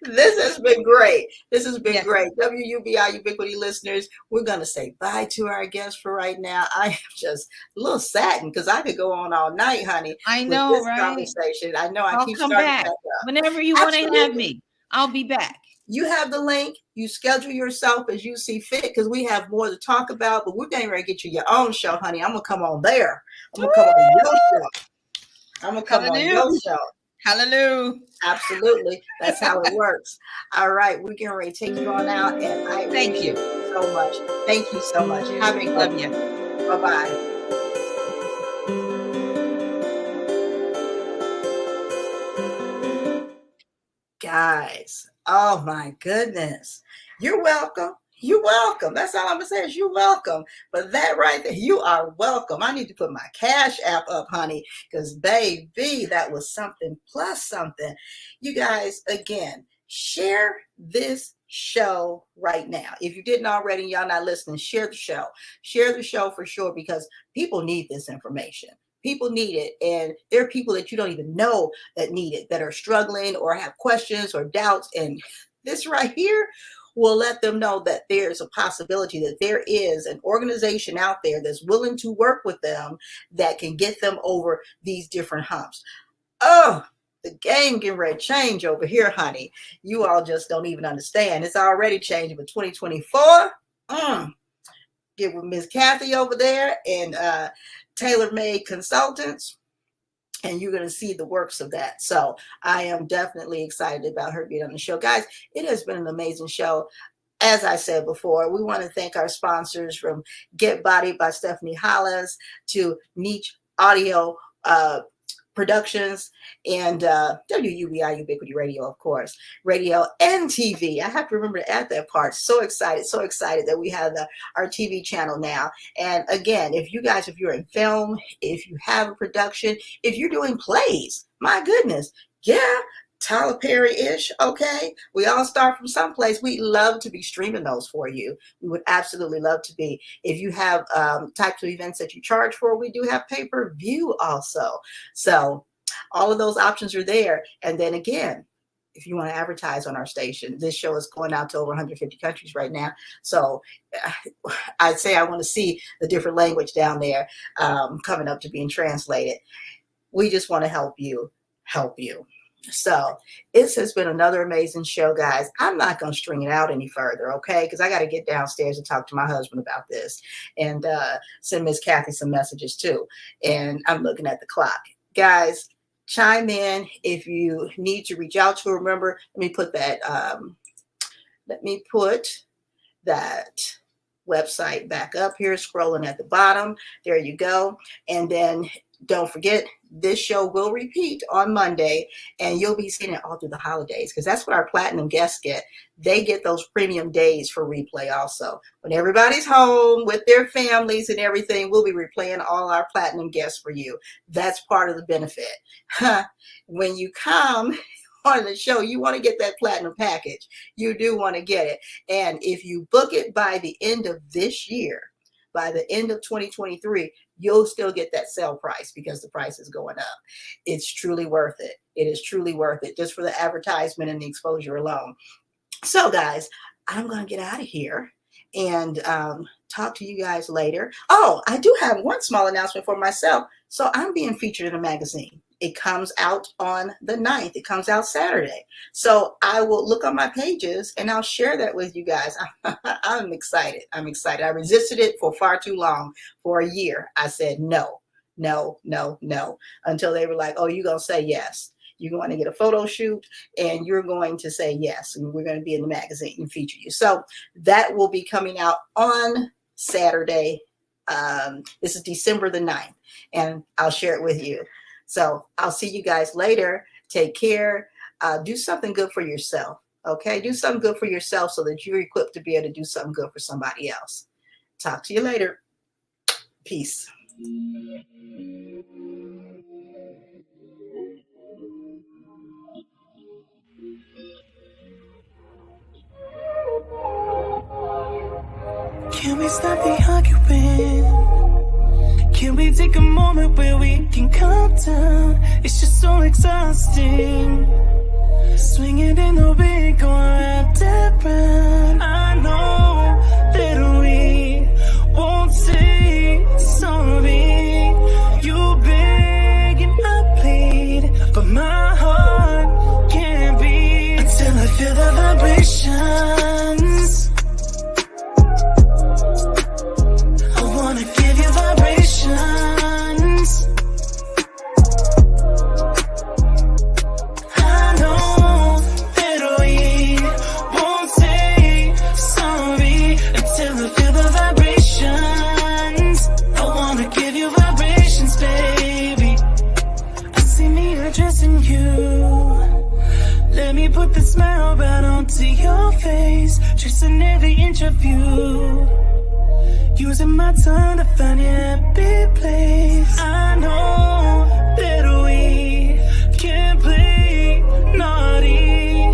This has been great. This has been great. WUBI Ubiquity listeners, we're going to say bye to our guests for right now. I am just a little saddened because I could go on all night, honey. I know, with this right? Conversation. I know I'll keep come starting back. back up. Whenever you want to have me, I'll be back. You have the link. You schedule yourself as you see fit because we have more to talk about, but we're getting ready to get you your own show, honey. I'm going to come on there. I'm going to come on your show. I'm going to come on your show. Hallelujah. Absolutely. That's how it works. All right. We're getting ready to take you on out. And I thank you so much. Thank you so much. Have a good Love you. Bye-bye. Guys, oh my goodness. You're welcome. You're welcome. That's all I'm gonna say is you're welcome. But that right there, you are welcome. I need to put my Cash App up, honey, because baby, that was something plus something. You guys, again, share this show right now. If you didn't already, y'all not listening, share the show. Share the show for sure, because people need this information. People need it. And there are people that you don't even know that need it, that are struggling or have questions or doubts. And this right here will let them know that there's a possibility that there is an organization out there that's willing to work with them that can get them over these different humps. Oh, the game getting ready to change over here, honey. You all just don't even understand. It's already changing, but 2024, get with Miss Kathy over there and Tailor Made Consultants, and you're going to see the works of that. So I am definitely excited about her being on the show. Guys, it has been an amazing show. As I said before, we want to thank our sponsors, from Get Body by Stephanie Hollis to Niche Audio Productions, and WUBI Ubiquity Radio, of course, radio and TV. I have to remember to add that part. So excited that we have our TV channel now. And again, if you're in film, if you have a production, if you're doing plays, my goodness, yeah, Tyler Perry-ish, okay? We all start from someplace. We'd love to be streaming those for you. We would absolutely love to be. If you have types of events that you charge for, we do have pay-per-view also. So all of those options are there. And then again, if you want to advertise on our station, this show is going out to over 150 countries right now. So I'd say I want to see the different language down there coming up to being translated. We just want to help you. So this has been another amazing show, guys. I'm not going to string it out any further, okay? Because I got to get downstairs and talk to my husband about this and send Miss Kathy some messages too. And I'm looking at the clock. Guys, chime in if you need to reach out to her. Remember, let me put that website back up here, scrolling at the bottom. There you go. And then don't forget, this show will repeat on Monday, and you'll be seeing it all through the holidays, because that's what our platinum guests get. They get those premium days for replay also. When everybody's home with their families and everything, we'll be replaying all our platinum guests for you. That's part of the benefit. When you come on the show, you want to get that platinum package. You do want to get it. And if you book it by the end of this year, by the end of 2023, you'll still get that sale price, because the price is going up. It's truly worth it. It is truly worth it, just for the advertisement and the exposure alone. So guys, I'm going to get out of here and talk to you guys later. Oh, I do have one small announcement for myself. So I'm being featured in a magazine. It comes out on the 9th. It comes out Saturday. So I will look on my pages and I'll share that with you guys. I'm excited. I resisted it for far too long. For a year, I said no, until they were like, oh, you're going to say yes. You're going to get a photo shoot and you're going to say yes. And we're going to be in the magazine and feature you. So that will be coming out on Saturday. This is December the 9th, and I'll share it with you. So I'll see you guys later. Take care. Do something good for yourself. Okay. Do something good for yourself so that you're equipped to be able to do something good for somebody else. Talk to you later. Peace. Can we stop the arguing? Can we take a moment where we can calm down? It's just so exhausting. Swinging in the wind, going round and round. I know that we won't say sorry. You beg and I plead, but my heart can't beat until I feel the vibrations. I wanna give you vibrations. I know that we won't say sorry until I feel the vibrations. I wanna give you vibrations, baby. I see me addressing you Let me put the smile right onto your face, tracing every inch of you, using my tongue to find your happy place. I know that we can't play naughty.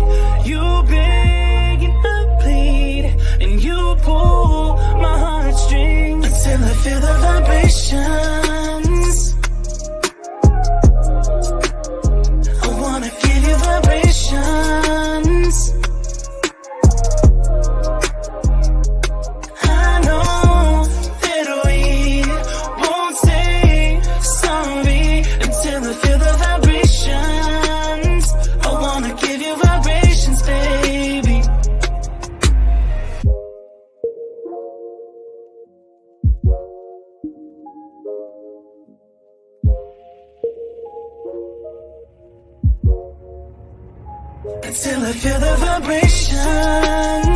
You beg and I plead, and you pull my heartstrings until I feel the vibrations. I wanna give you vibrations. I know that we won't say sorry until I feel the vibrations. I wanna give you vibrations, baby. Until I feel the vibrations.